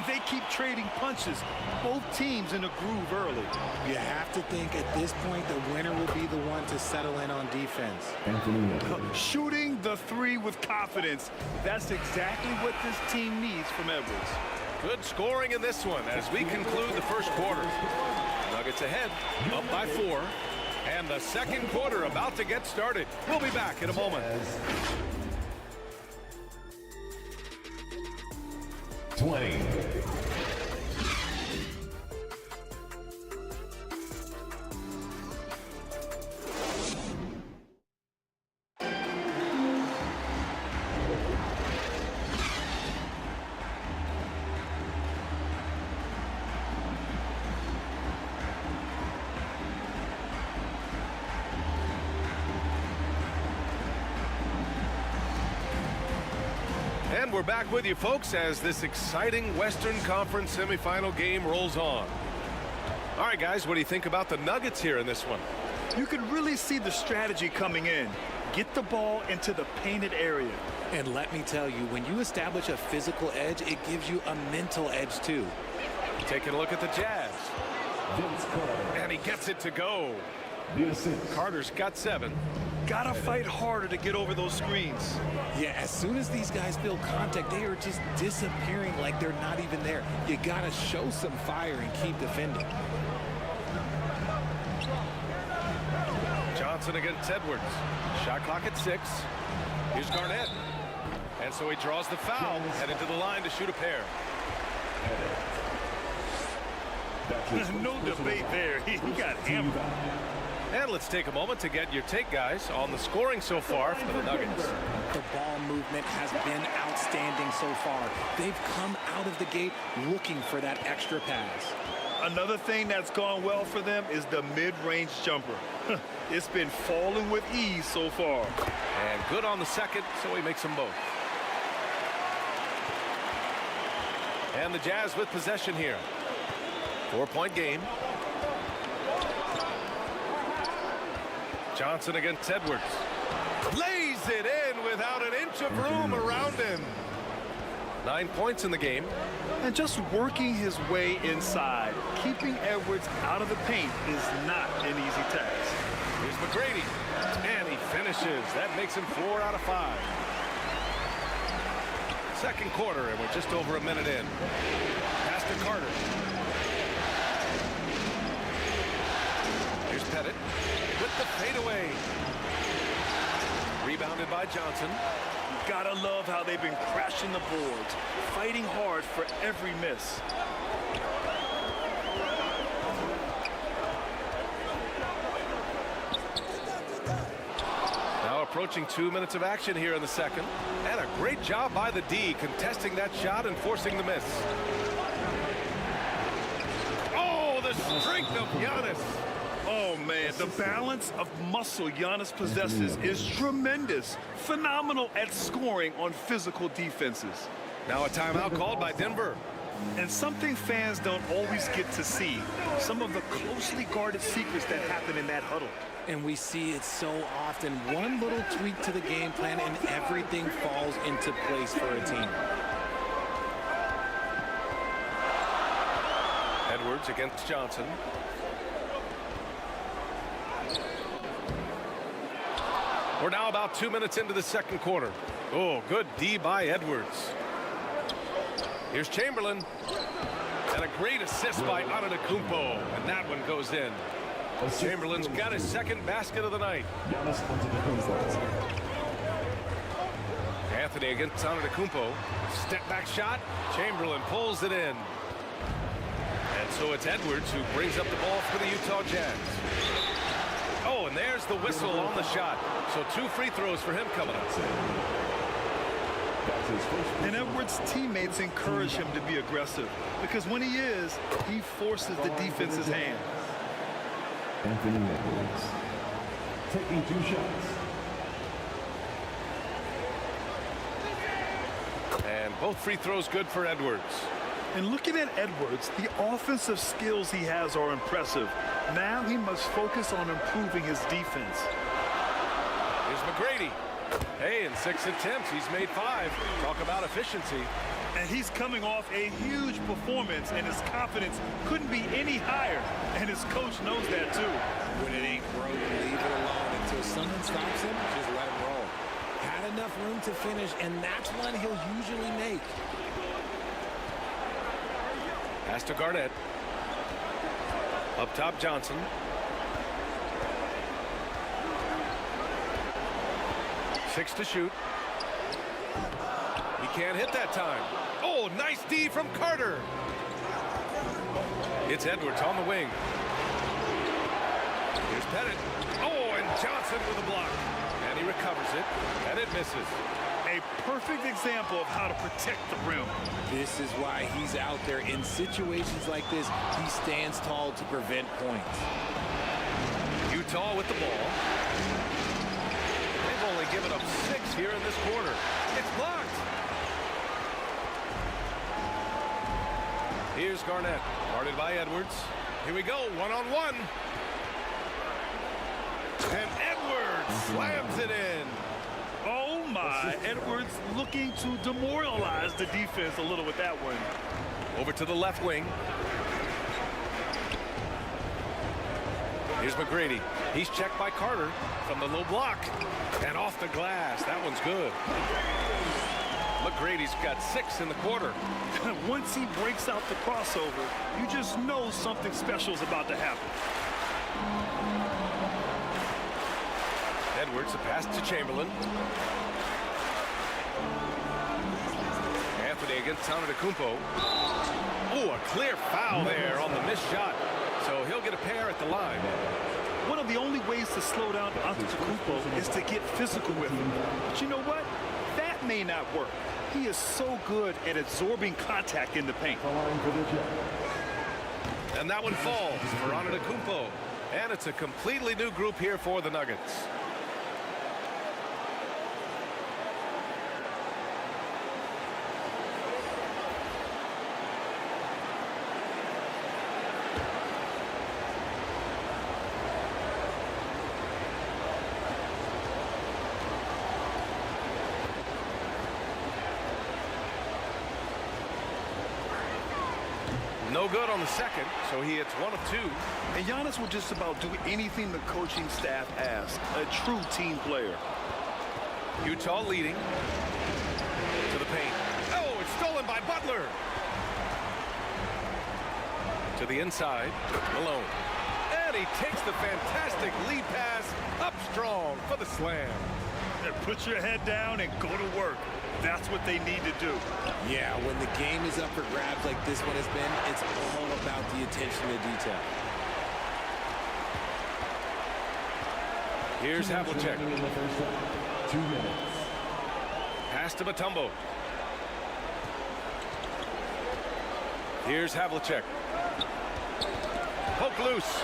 They keep trading punches. Both teams in a groove early. You have to think at this point the winner will be the one to settle in on defense. Shooting the 3 with confidence. That's exactly what this team needs from Edwards. Good scoring in this one as we conclude the first quarter. Nuggets ahead, up by 4. And the second quarter about to get started. We'll be back in a moment. 20. And we're back with you, folks, as this exciting Western Conference semifinal game rolls on. All right, guys, what do you think about the Nuggets here in this one? You can really see the strategy coming in. Get the ball into the painted area. And let me tell you, when you establish a physical edge, it gives you a mental edge, too. Taking a look at the Jazz. And he gets it to go. Carter's got 7. Gotta fight harder to get over those screens. Yeah, as soon as these guys feel contact, they are just disappearing like they're not even there. You gotta show some fire and keep defending. Johnson against Edwards. Shot clock at 6. Here's Garnett. And so he draws the foul, headed to the line to shoot a pair. No debate there. He got hammered. And let's take a moment to get your take, guys, on the scoring so far for the Nuggets. The ball movement has been outstanding so far. They've come out of the gate looking for that extra pass. Another thing that's gone well for them is the mid-range jumper. It's been falling with ease so far. And good on the second, so he makes them both. And the Jazz with possession here. 4-point game. Johnson against Edwards. Lays it in without an inch of room around him. 9 points in the game. And just working his way inside, keeping Edwards out of the paint is not an easy task. Here's McGrady, and he finishes. That makes him 4 out of 5. Second quarter, and we're just over a minute in. Pass to Carter. Here's Pettit with the fadeaway. Rebounded by Johnson. Gotta love how they've been crashing the boards, fighting hard for every miss. Now approaching 2 minutes of action here in the second. And a great job by the D contesting that shot and forcing the miss. Oh, the strength of Giannis. Oh, man, the balance of muscle Giannis possesses is tremendous. Phenomenal at scoring on physical defenses. Now a timeout called by Denver. And something fans don't always get to see, some of the closely guarded secrets that happen in that huddle. And we see it so often. One little tweak to the game plan and everything falls into place for a team. Edwards against Johnson. We're now about 2 minutes into the second quarter. Oh, good D by Edwards. Here's Chamberlain. And a great assist by Antetokounmpo. And that one goes in. Chamberlain's got his second basket of the night. Anthony against Antetokounmpo. Step back shot. Chamberlain pulls it in. And so it's Edwards who brings up the ball for the Utah Jazz. Oh, and there's the whistle on the shot. So 2 free throws for him coming up. And Edwards' teammates encourage him to be aggressive because when he is, he forces the defense's hand. Anthony Edwards taking 2 shots. And both free throws good for Edwards. And looking at Edwards, the offensive skills he has are impressive. Now he must focus on improving his defense. Here's McGrady. Hey, in 6 attempts, he's made 5. Talk about efficiency. And he's coming off a huge performance, and his confidence couldn't be any higher. And his coach knows that, too. When it ain't broke, leave it alone. Until someone stops him, just let him roll. Had enough room to finish, and that's one he'll usually make. Pass to Garnett. Up top, Johnson. Six to shoot. He can't hit that time. Oh, nice D from Carter. It's Edwards on the wing. Here's Pettit. Oh, and Johnson with a block. And he recovers it, and it misses. A perfect example of how to protect the rim. This is why he's out there in situations like this. He stands tall to prevent points. Utah with the ball. They've only given up 6 here in this quarter. It's blocked. Here's Garnett, guarded by Edwards. Here we go, one-on-one. And Edwards slams it in. Oh my, Edwards looking to demoralize the defense a little with that one. Over to the left wing. Here's McGrady. He's checked by Carter from the low block. And off the glass. That one's good. McGrady's got 6 in the quarter. Once he breaks out the crossover, you just know something special is about to happen. Edwards, a pass to Chamberlain. Anthony against Antetokounmpo. Oh, a clear foul there on the missed shot. So he'll get a pair at the line. One of the only ways to slow down Antetokounmpo is to get physical with him. But you know what? That may not work. He is so good at absorbing contact in the paint. And that one falls for Antetokounmpo. And it's a completely new group here for the Nuggets. No good on the second, so he hits 1 of 2. And Giannis will just about do anything the coaching staff asks. A true team player. Utah leading to the paint. Oh, it's stolen by Butler. To the inside, Malone. And he takes the fantastic lead pass up strong for the slam. And put your head down and go to work. That's what they need to do. Yeah, when the game is up for grabs like this one has been, it's all about the attention to detail. Here's Havlicek. 2 minutes. Pass to Mutombo. Here's Havlicek. Poke loose.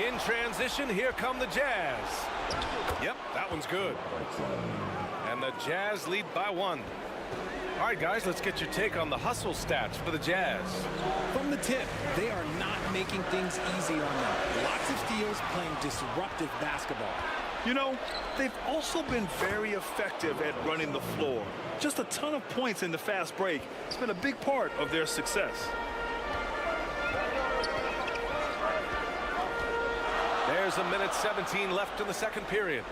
In transition, here come the Jazz. Yep, that one's good. And the Jazz lead by 1. All right, guys, let's get your take on the hustle stats for the Jazz. From the tip, they are not making things easy on them. Lots of steals, playing disruptive basketball. You know, they've also been very effective at running the floor. Just a ton of points in the fast break. It's been a big part of their success. There's 1:17 left in the second period.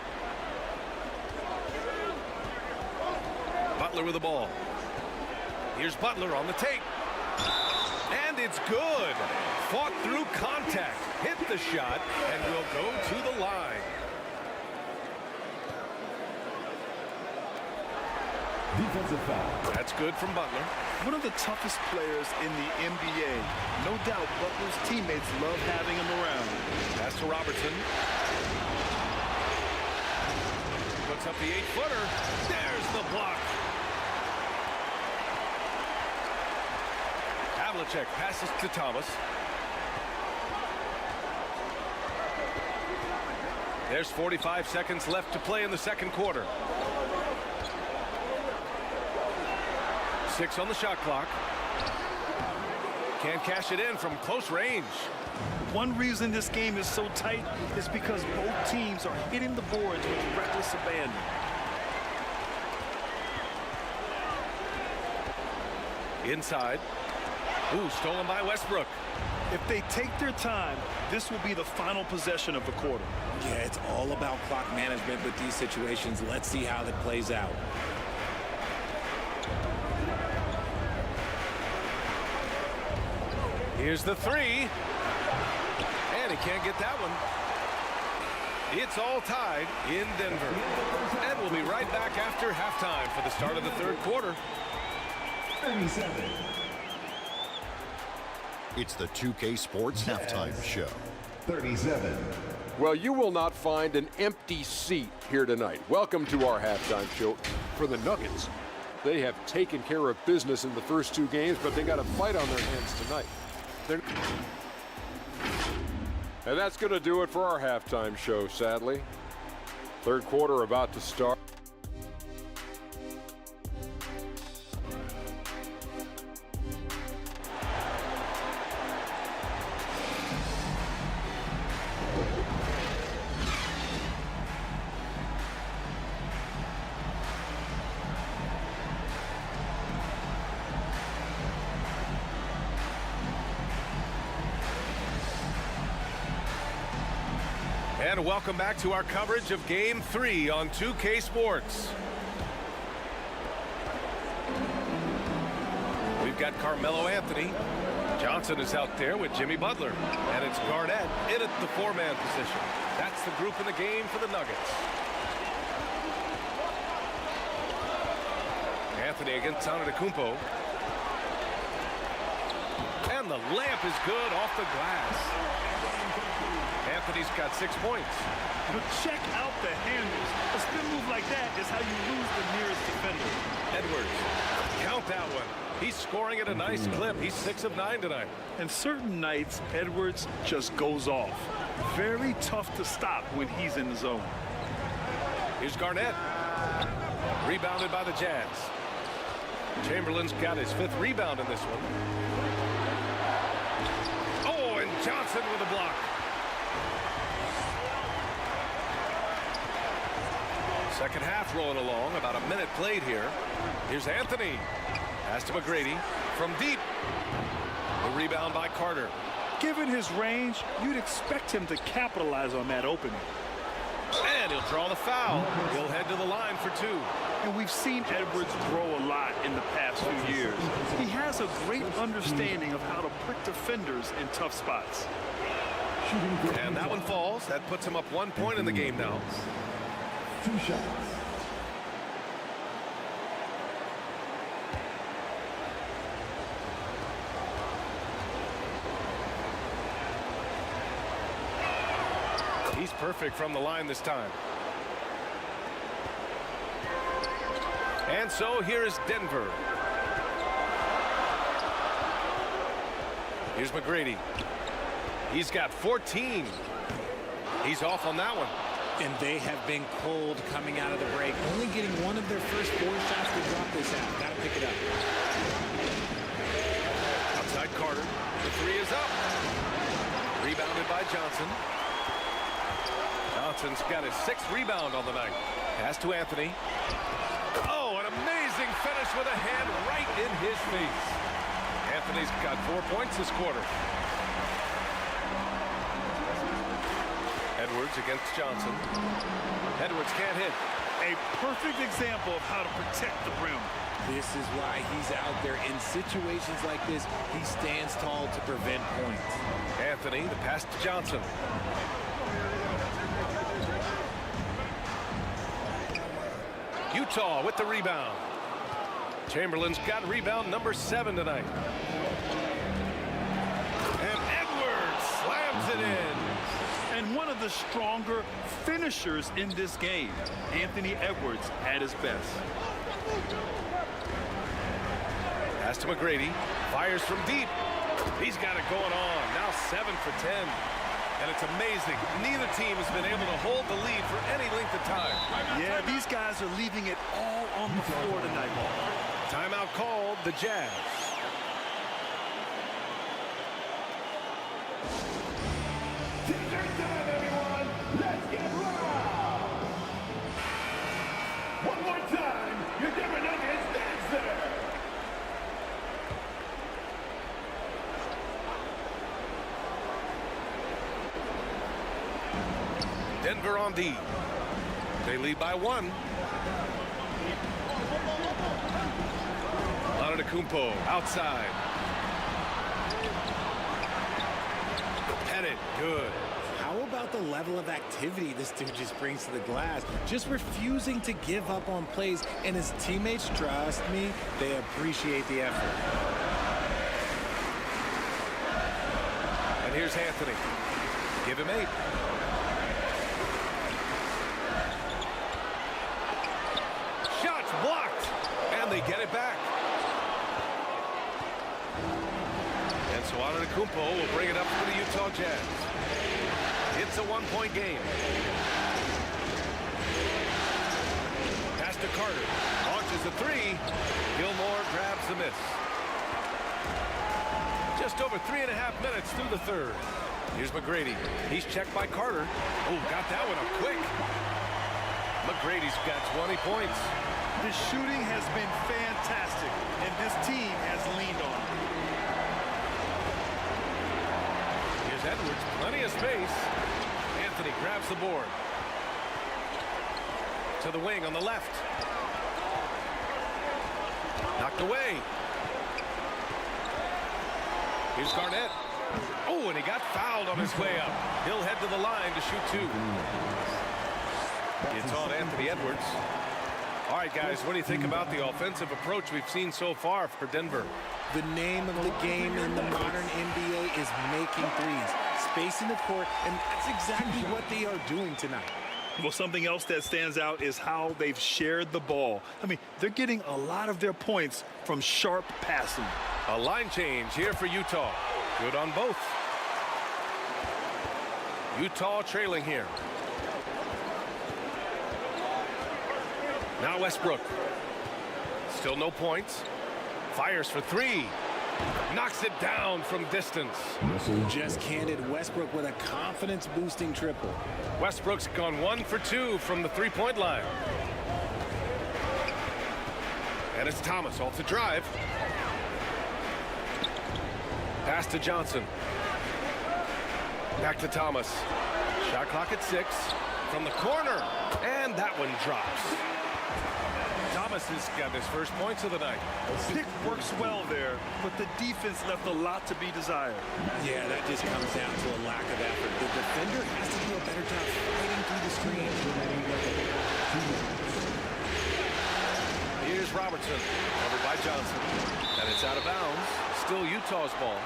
Butler with the ball. Here's Butler on the take. And it's good. Fought through contact. Hit the shot and will go to the line. Defensive foul. That's good from Butler. One of the toughest players in the NBA. No doubt Butler's teammates love having him around. Pass to Robertson. Puts up the 8-footer. There's the block. Havlicek passes to Thomas. There's 45 seconds left to play in the second quarter. 6 on the shot clock. Can't cash it in from close range. One reason this game is so tight is because both teams are hitting the boards with reckless abandon. Inside. Ooh, stolen by Westbrook. If they take their time, this will be the final possession of the quarter. Yeah, it's all about clock management with these situations. Let's see how that plays out. Here's the 3. And he can't get that one. It's all tied in Denver. And we'll be right back after halftime for the start of the third quarter. 37. It's the 2K Sports Halftime Show. 37. Well, you will not find an empty seat here tonight. Welcome to our halftime show for the Nuggets. They have taken care of business in the first 2 games, but they got a fight on their hands tonight. And that's going to do it for our halftime show, sadly. Third quarter about to start. And welcome back to our coverage of Game 3 on 2K Sports. We've got Carmelo Anthony. Johnson is out there with Jimmy Butler. And it's Garnett in at the 4-man position. That's the group in the game for the Nuggets. Anthony against Antetokounmpo. And the layup is good off the glass. Anthony's got 6 points. But check out the handles. A spin move like that is how you lose the nearest defender. Edwards, count that one. He's scoring at a nice clip. He's 6 of 9 tonight. And certain nights, Edwards just goes off. Very tough to stop when he's in the zone. Here's Garnett. Rebounded by the Jazz. Chamberlain's got his 5th rebound in this one. Oh, and Johnson with a block. Second half rolling along. About a minute played here. Here's Anthony. Pass to McGrady from deep. The rebound by Carter. Given his range, you'd expect him to capitalize on that opening. And he'll draw the foul. He'll head to the line for 2. And we've seen Edwards grow a lot in the past few years. He has a great understanding of how to prick defenders in tough spots. And that one falls. That puts him up 1 point in the game now. 2 shots. He's perfect from the line this time. And so here is Denver. Here's McGrady. He's got 14. He's off on that one. And they have been cold coming out of the break. Only getting one of their first 4 shots to drop this out. Got to pick it up. Outside Carter. The 3 is up. Rebounded by Johnson. Johnson's got his 6th rebound on the night. Pass to Anthony. Oh, an amazing finish with a hand right in his face. Anthony's got 4 points this quarter. Edwards against Johnson. Edwards can't hit. A perfect example of how to protect the rim. This is why he's out there in situations like this. He stands tall to prevent points. Anthony, the pass to Johnson. Utah with the rebound. Chamberlain's got rebound number 7 tonight. And Edwards slams it in. And one of the stronger finishers in this game, Anthony Edwards at his best. Pass to McGrady. Fires from deep. He's got it going on. Now 7 for 10. And it's amazing. Neither team has been able to hold the lead for any length of time. Yeah, these guys are leaving it all on the floor tonight. Timeout called, the Jazz. T-shirt time, everyone. Let's get wild. One more time. Your Denver Nuggets dancer. Denver on D. They lead by 1. Antetokounmpo outside. Pettit, good. How about the level of activity this dude just brings to the glass? Just refusing to give up on plays, and his teammates, trust me, they appreciate the effort. And here's Anthony. Give him 8. Shots blocked, and they get it back. And so Antetokounmpo will bring it up for the Utah Jazz. It's a 1-point game. Pass to Carter. Launches a 3. Gilmore grabs the miss. Just over 3.5 minutes through the third. Here's McGrady. He's checked by Carter. Oh, got that one up quick. McGrady's got 20 points. The shooting has been fantastic, and this team has leaned on it. Here's Edwards, plenty of space. Anthony grabs the board. To the wing on the left. Knocked away. Here's Garnett. Oh, and he got fouled on his way up. He'll head to the line to shoot 2. It's on Anthony Edwards. All right, guys, what do you think about the offensive approach we've seen so far for Denver? The name of the game in the modern NBA is making threes, spacing the court, and that's exactly what they are doing tonight. Well, something else that stands out is how they've shared the ball. I mean, they're getting a lot of their points from sharp passing. A line change here for Utah. Good on both. Utah trailing here. Now Westbrook. Still no points. Fires for three. Knocks it down from distance. Just handed Westbrook with a confidence-boosting triple. Westbrook's gone 1 for 2 from the three-point line. And it's Thomas off the drive. Pass to Johnson. Back to Thomas. Shot clock at 6. From the corner. And that one drops. Thomas has got his first points of the night. Pick works well there, but the defense left a lot to be desired. Yeah, that just comes down to a lack of effort. The defender has to do a better job fighting through the screen. Here's Robertson, covered by Johnson. And it's out of bounds. Still Utah's ball.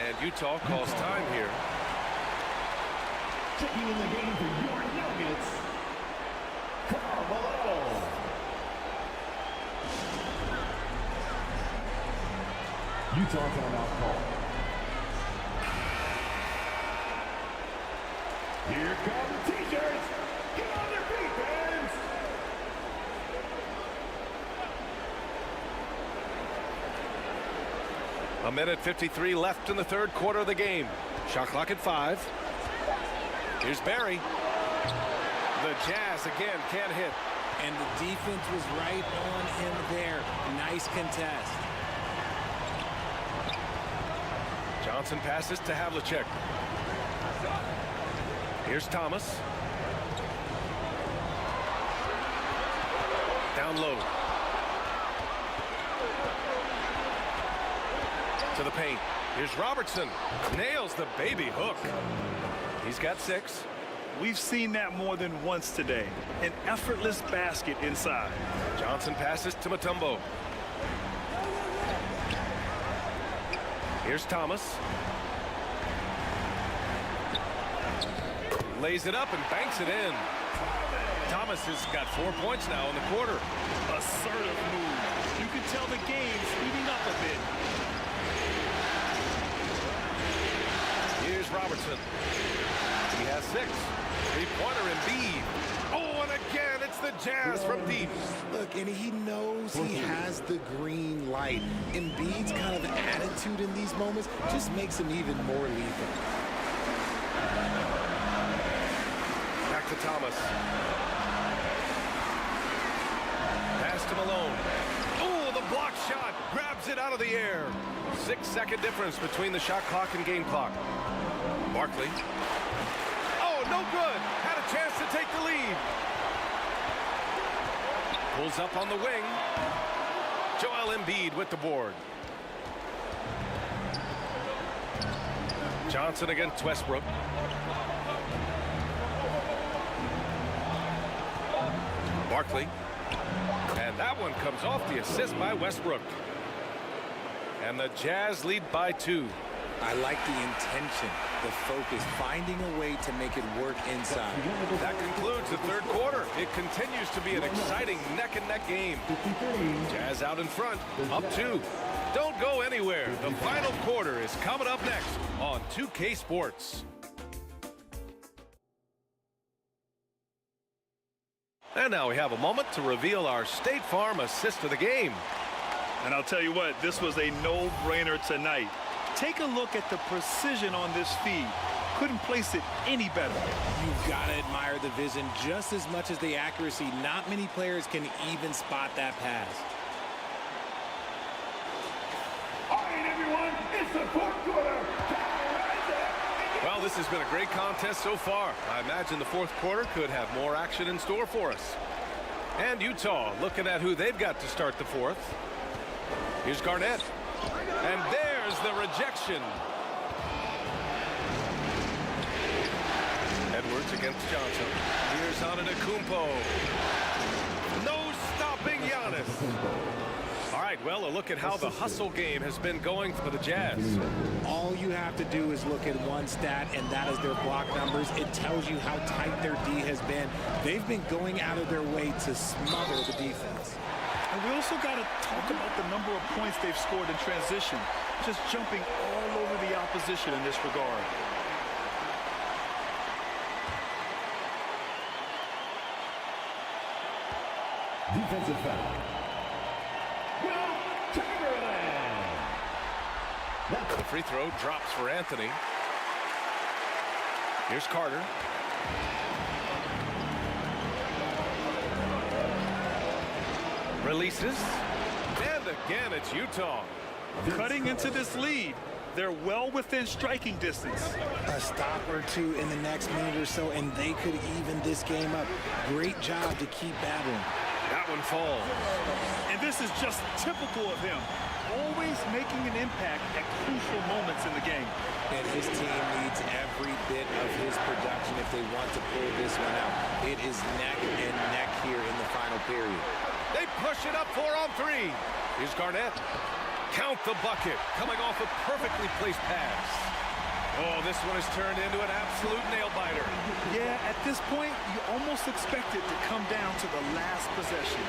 And Utah calls time here. Checking in the game for your Nuggets, Malone. Utah timeout call. Here come the T-shirts. Get on their feet, fans. A minute 53 left in the third quarter of the game. Shot clock at 5. Here's Barry. The Jazz again can't hit. And the defense was right on him there. Nice contest. Johnson passes to Havlicek. Here's Thomas. Down low. To the paint. Here's Robertson. Nails the baby hook. He's got 6. We've seen that more than once today. An effortless basket inside. Johnson passes to Mutombo. Here's Thomas. Lays it up and banks it in. Thomas has got 4 points now in the quarter. Assertive move. You can tell the game's heating up a bit. Here's Robertson. He has 6. Three-pointer Embiid. Oh, and again, it's the Jazz from deep. Look, and he knows he has the green light. Embiid's kind of attitude in these moments just makes him even more lethal. Back to Thomas. Pass to Malone. Oh, the block shot. Grabs it out of the air. 6-second difference between the shot clock and game clock. Barkley. Oh, no good. Had a chance to take the lead. Pulls up on the wing. Joel Embiid with the board. Johnson against Westbrook. Barkley. And that one comes off the assist by Westbrook. And the Jazz lead by 2. I like the intention, the focus, finding a way to make it work inside. That concludes the third quarter. It continues to be an exciting neck-and-neck game. Jazz out in front, up 2. Don't go anywhere. The final quarter is coming up next on 2K Sports. And now we have a moment to reveal our State Farm assist of the game. And I'll tell you what, this was a no-brainer tonight. Take a look at the precision on this feed. Couldn't place it any better. You've got to admire the vision just as much as the accuracy. Not many players can even spot that pass. All right, everyone, it's the fourth quarter. Well, this has been a great contest so far. I imagine the fourth quarter could have more action in store for us. And Utah looking at who they've got to start the fourth. Here's Garnett. And there's the rejection. Edwards against Johnson. Here's Antetokounmpo. right, well, a look at how the hustle game has been going for the Jazz. All you have to do is look at one stat, and that is their block numbers. It tells you how tight their D has been. They've been going out of their way to smother the defense. And we also got to talk about the number of points they've scored in transition, just jumping all over the opposition in this regard. Defensive foul. The free throw drops for Anthony. Here's Carter. Releases. And again, it's Utah. Cutting into this lead. They're well within striking distance. A stop or two in the next minute or so, and they could even this game up. Great job to keep battling. That one falls. And this is just typical of him. Always making an impact at crucial moments in the game. And his team needs every bit of his production if they want to pull this one out. It is neck and neck here in the final period. They push it up 4 on 3. Here's Garnett. Count the bucket. Coming off a perfectly placed pass. Oh, this one has turned into an absolute nail-biter. Yeah, at this point, you almost expect it to come down to the last possession.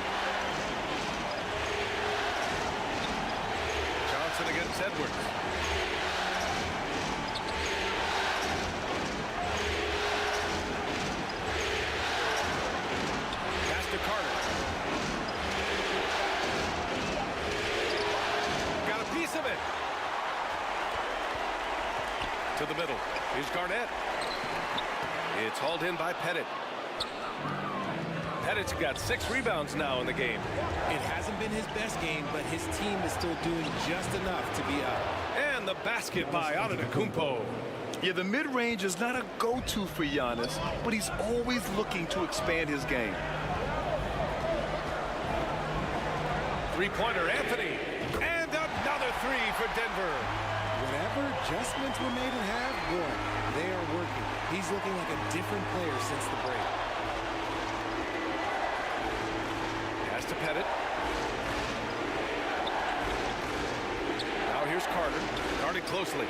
Johnson against Edwards. Pass to Carter. Got a piece of it. To the middle. Here's Garnett. It's hauled in by Pettit. Pettit's got 6 rebounds now in the game. It hasn't been his best game, but his team is still doing just enough to be up. And the basket by Antetokounmpo. Yeah, the mid-range is not a go-to for Giannis, but he's always looking to expand his game. Three-pointer, Anthony. And another 3 for Denver. Whatever adjustments were made at half, good. They are working. He's looking like a different player since the break. Pass to Pettit. Now here's Carter. Guarded closely.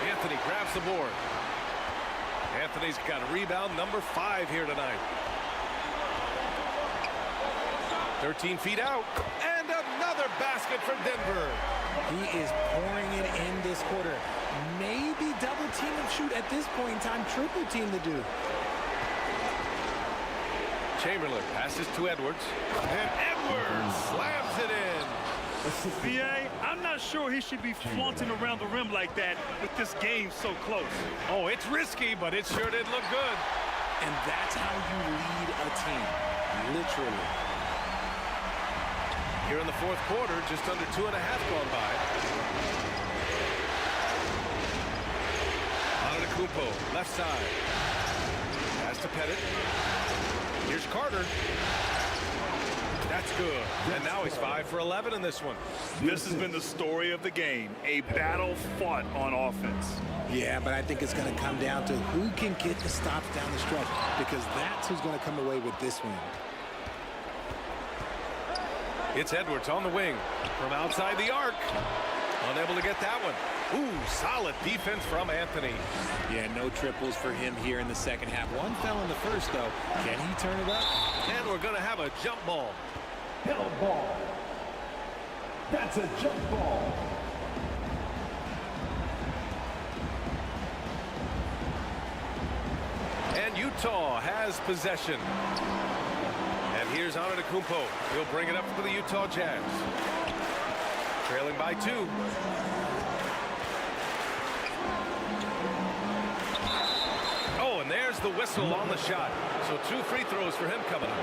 Anthony grabs the board. Anthony's got a rebound number 5 here tonight. 13 feet out. And another basket for Denver. He is pouring it in this quarter. Maybe double team and shoot at this point in time. Triple team to do. Chamberlain passes to Edwards. And Edwards slams it in. BA, I'm not sure he should be flaunting around the rim like that with this game so close. Oh, it's risky, but it sure did look good. And that's how you lead a team. Literally. Here in the 4th quarter, just under 2.5 gone by. Antetokounmpo, left side. Pass to Pettit. Here's Carter. That's good. And now he's 5 for 11 in this one. This has been the story of the game. A battle fought on offense. Yeah, but I think it's going to come down to who can get the stops down the stretch, because that's who's going to come away with this win. It's Edwards on the wing from outside the arc. Unable to get that one. Ooh, solid defense from Anthony. Yeah, no triples for him here in the second half. One fell in the first, though. Can he turn it up? And we're going to have a jump ball. Hell ball. That's a jump ball. And Utah has possession. And here's Antetokounmpo. He'll bring it up for the Utah Jazz. Trailing by 2. Oh, and there's the whistle on the shot. So 2 free throws for him coming up.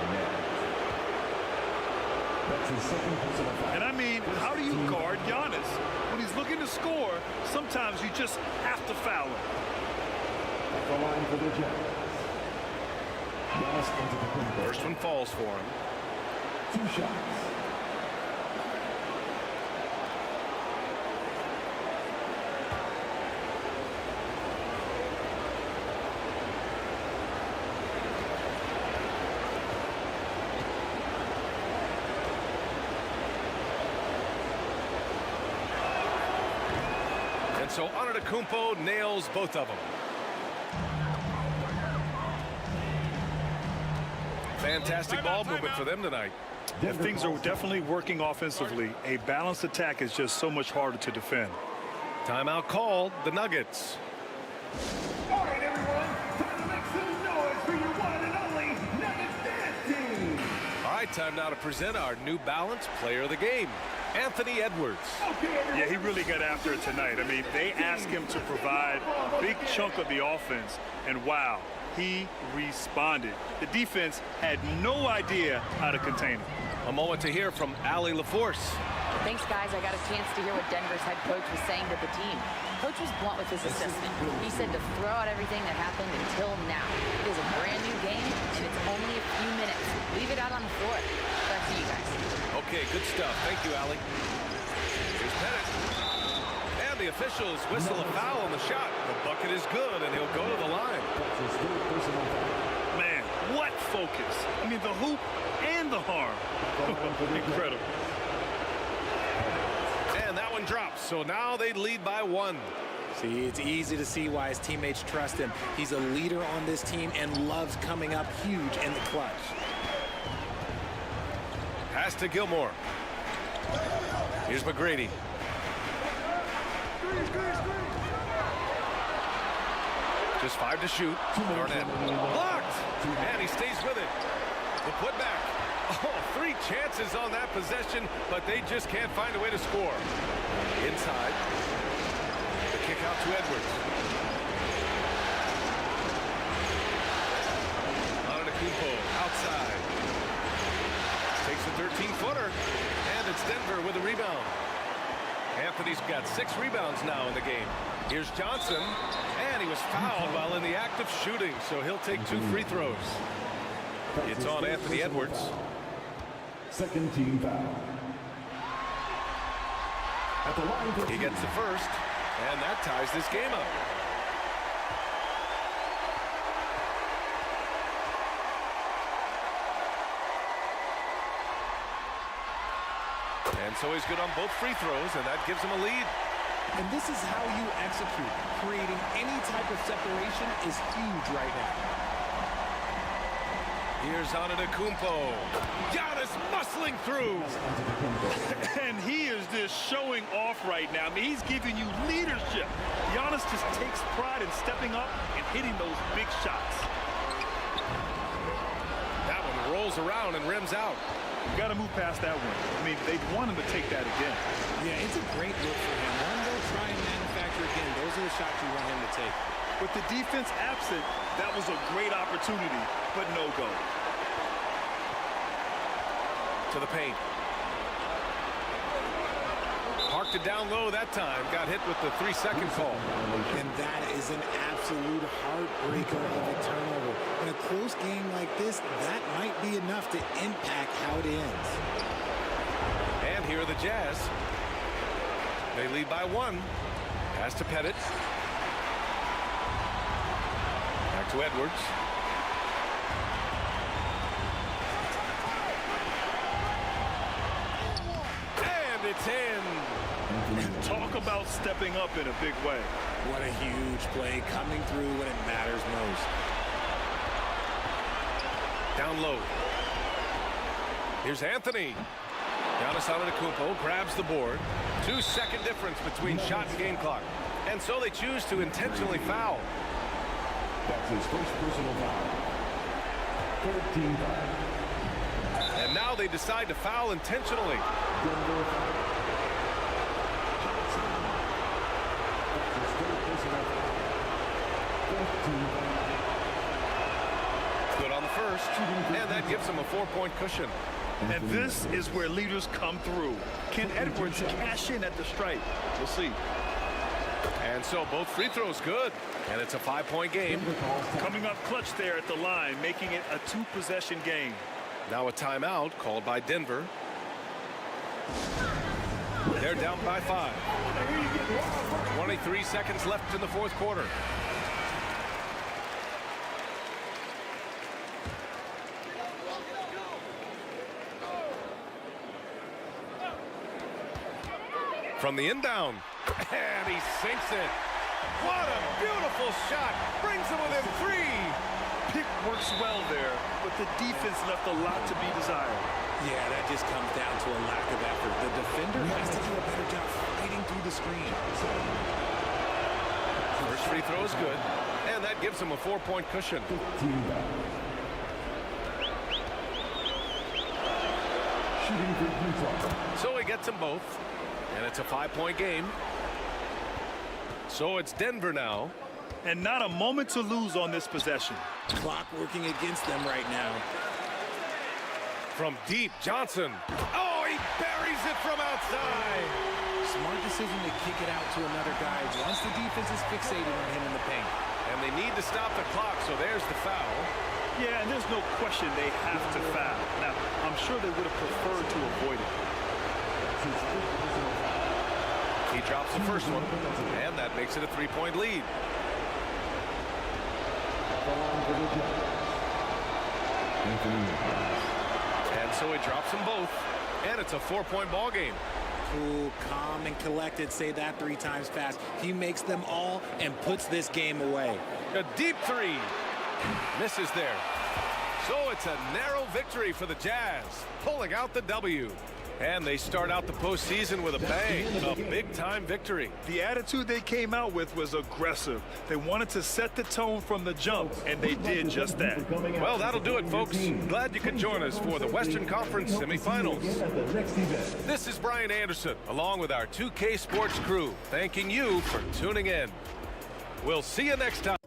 And I mean, how do you guard Giannis? When he's looking to score, sometimes you just have to foul him. The line for the Jazz. First one falls for him. 2 shots. so Antetokounmpo nails both of them. Fantastic ball movement for them tonight. If things are definitely working offensively, a balanced attack is just so much harder to defend. Timeout called, the Nuggets. All right, everyone, time to make some noise for your one and only Nuggets dance team. All right, time now to present our New Balance Player of the Game, Anthony Edwards. Yeah, he really got after it tonight. I mean, they asked him to provide a big chunk of the offense, and wow, he responded. The defense had no idea how to contain him. A moment to hear from Allie LaForce. Thanks, guys. I got a chance to hear what Denver's head coach was saying to the team. Coach was blunt with his assistant. He said to throw out everything that happened until now. It is a brand new game, and it's only a few minutes. Leave it out on the floor. Back to you guys. Okay, good stuff. Thank you, Allie. Here's Pettit. And the officials whistle a foul on the shot. The bucket is good, and he'll go to the line. Man, what focus. I mean, the hoop and the harm. Incredible. And that one drops, so now they lead by 1. See, it's easy to see why his teammates trust him. He's a leader on this team and loves coming up huge in the clutch. Pass to Gilmore. Here's McGrady. Just 5 to shoot. Garnett blocked, and he stays with it. The putback. Oh, 3 chances on that possession, but they just can't find a way to score. Inside. The kick out to Edwards. Antetokounmpo outside. Takes a 13-footer, and it's Denver with a rebound. Anthony's got 6 rebounds now in the game. Here's Johnson, and he was fouled while in the act of shooting, so he'll take 2 free throws. It's on Anthony Edwards. Second team foul. At the line for he gets the first, and that ties this game up. And so he's good on both free throws, and that gives him a lead. And this is how you execute. Creating any type of separation is huge right now. Here's Antetokounmpo. Giannis muscling through. And he is just showing off right now. I mean, he's giving you leadership. Giannis just takes pride in stepping up and hitting those big shots. That one rolls around and rims out. You got to move past that one. I mean, they want him to take that again. Yeah, it's a great look for him. Let him go try and manufacture again. Those are the shots you want him to take. With the defense absent, that was a great opportunity, but no go. To the paint. Parked it down low that time. Got hit with the 3-second call. And that is an absolute heartbreaker of a turnover. In a close game like this, that might be enough to impact how it ends. And here are the Jazz. They lead by 1. Pass to Pettit. Back to Edwards. And it's in. Talk about stepping up in a big way. What a huge play, coming through when it matters most. Down low. Here's Anthony. Giannis Antetokounmpo grabs the board. 2-second difference between shot and game clock. And so they choose to intentionally foul. That's his first personal foul. 13 foul. And now they decide to foul intentionally. Good on the first, and that gives them a 4-point cushion. And this is where leaders come through. Can Edwards cash in at the stripe? We'll see. And so both free throws good, and it's a 5-point game. Coming up clutch there at the line, making it a 2-possession game. Now a timeout called by Denver. They're down by 5. 23 seconds left in the 4th quarter. From the inbound, And he sinks it. What a beautiful shot. Brings him within 3. Pick works well there, but the defense left a lot to be desired. Yeah, that just comes down to a lack of effort. The defender has to do a better job fighting through the screen. First free throw is good, and that gives him a 4-point cushion. So he gets them both, and it's a 5-point game. So it's Denver now. And not a moment to lose on this possession. Clock working against them right now. From deep, Johnson. Oh, he buries it from outside. Smart decision to kick it out to another guy once the defense is fixated on him in the paint. And they need to stop the clock, so there's the foul. Yeah, and there's no question they have to foul. Now, I'm sure they would have preferred to avoid it. He drops the first one, and that makes it a 3-point lead. And so he drops them both, and it's a 4-point ball game. Cool, calm, and collected. Say that 3 times fast. He makes them all and puts this game away. A deep 3. Misses there. So it's a narrow victory for the Jazz, pulling out the W. And they start out the postseason with a bang, a big-time victory. The attitude they came out with was aggressive. They wanted to set the tone from the jump, and they did just that. Well, that'll do it, folks. Glad you could join us for the Western Conference semifinals. This is Brian Anderson, along with our 2K Sports crew, thanking you for tuning in. We'll see you next time.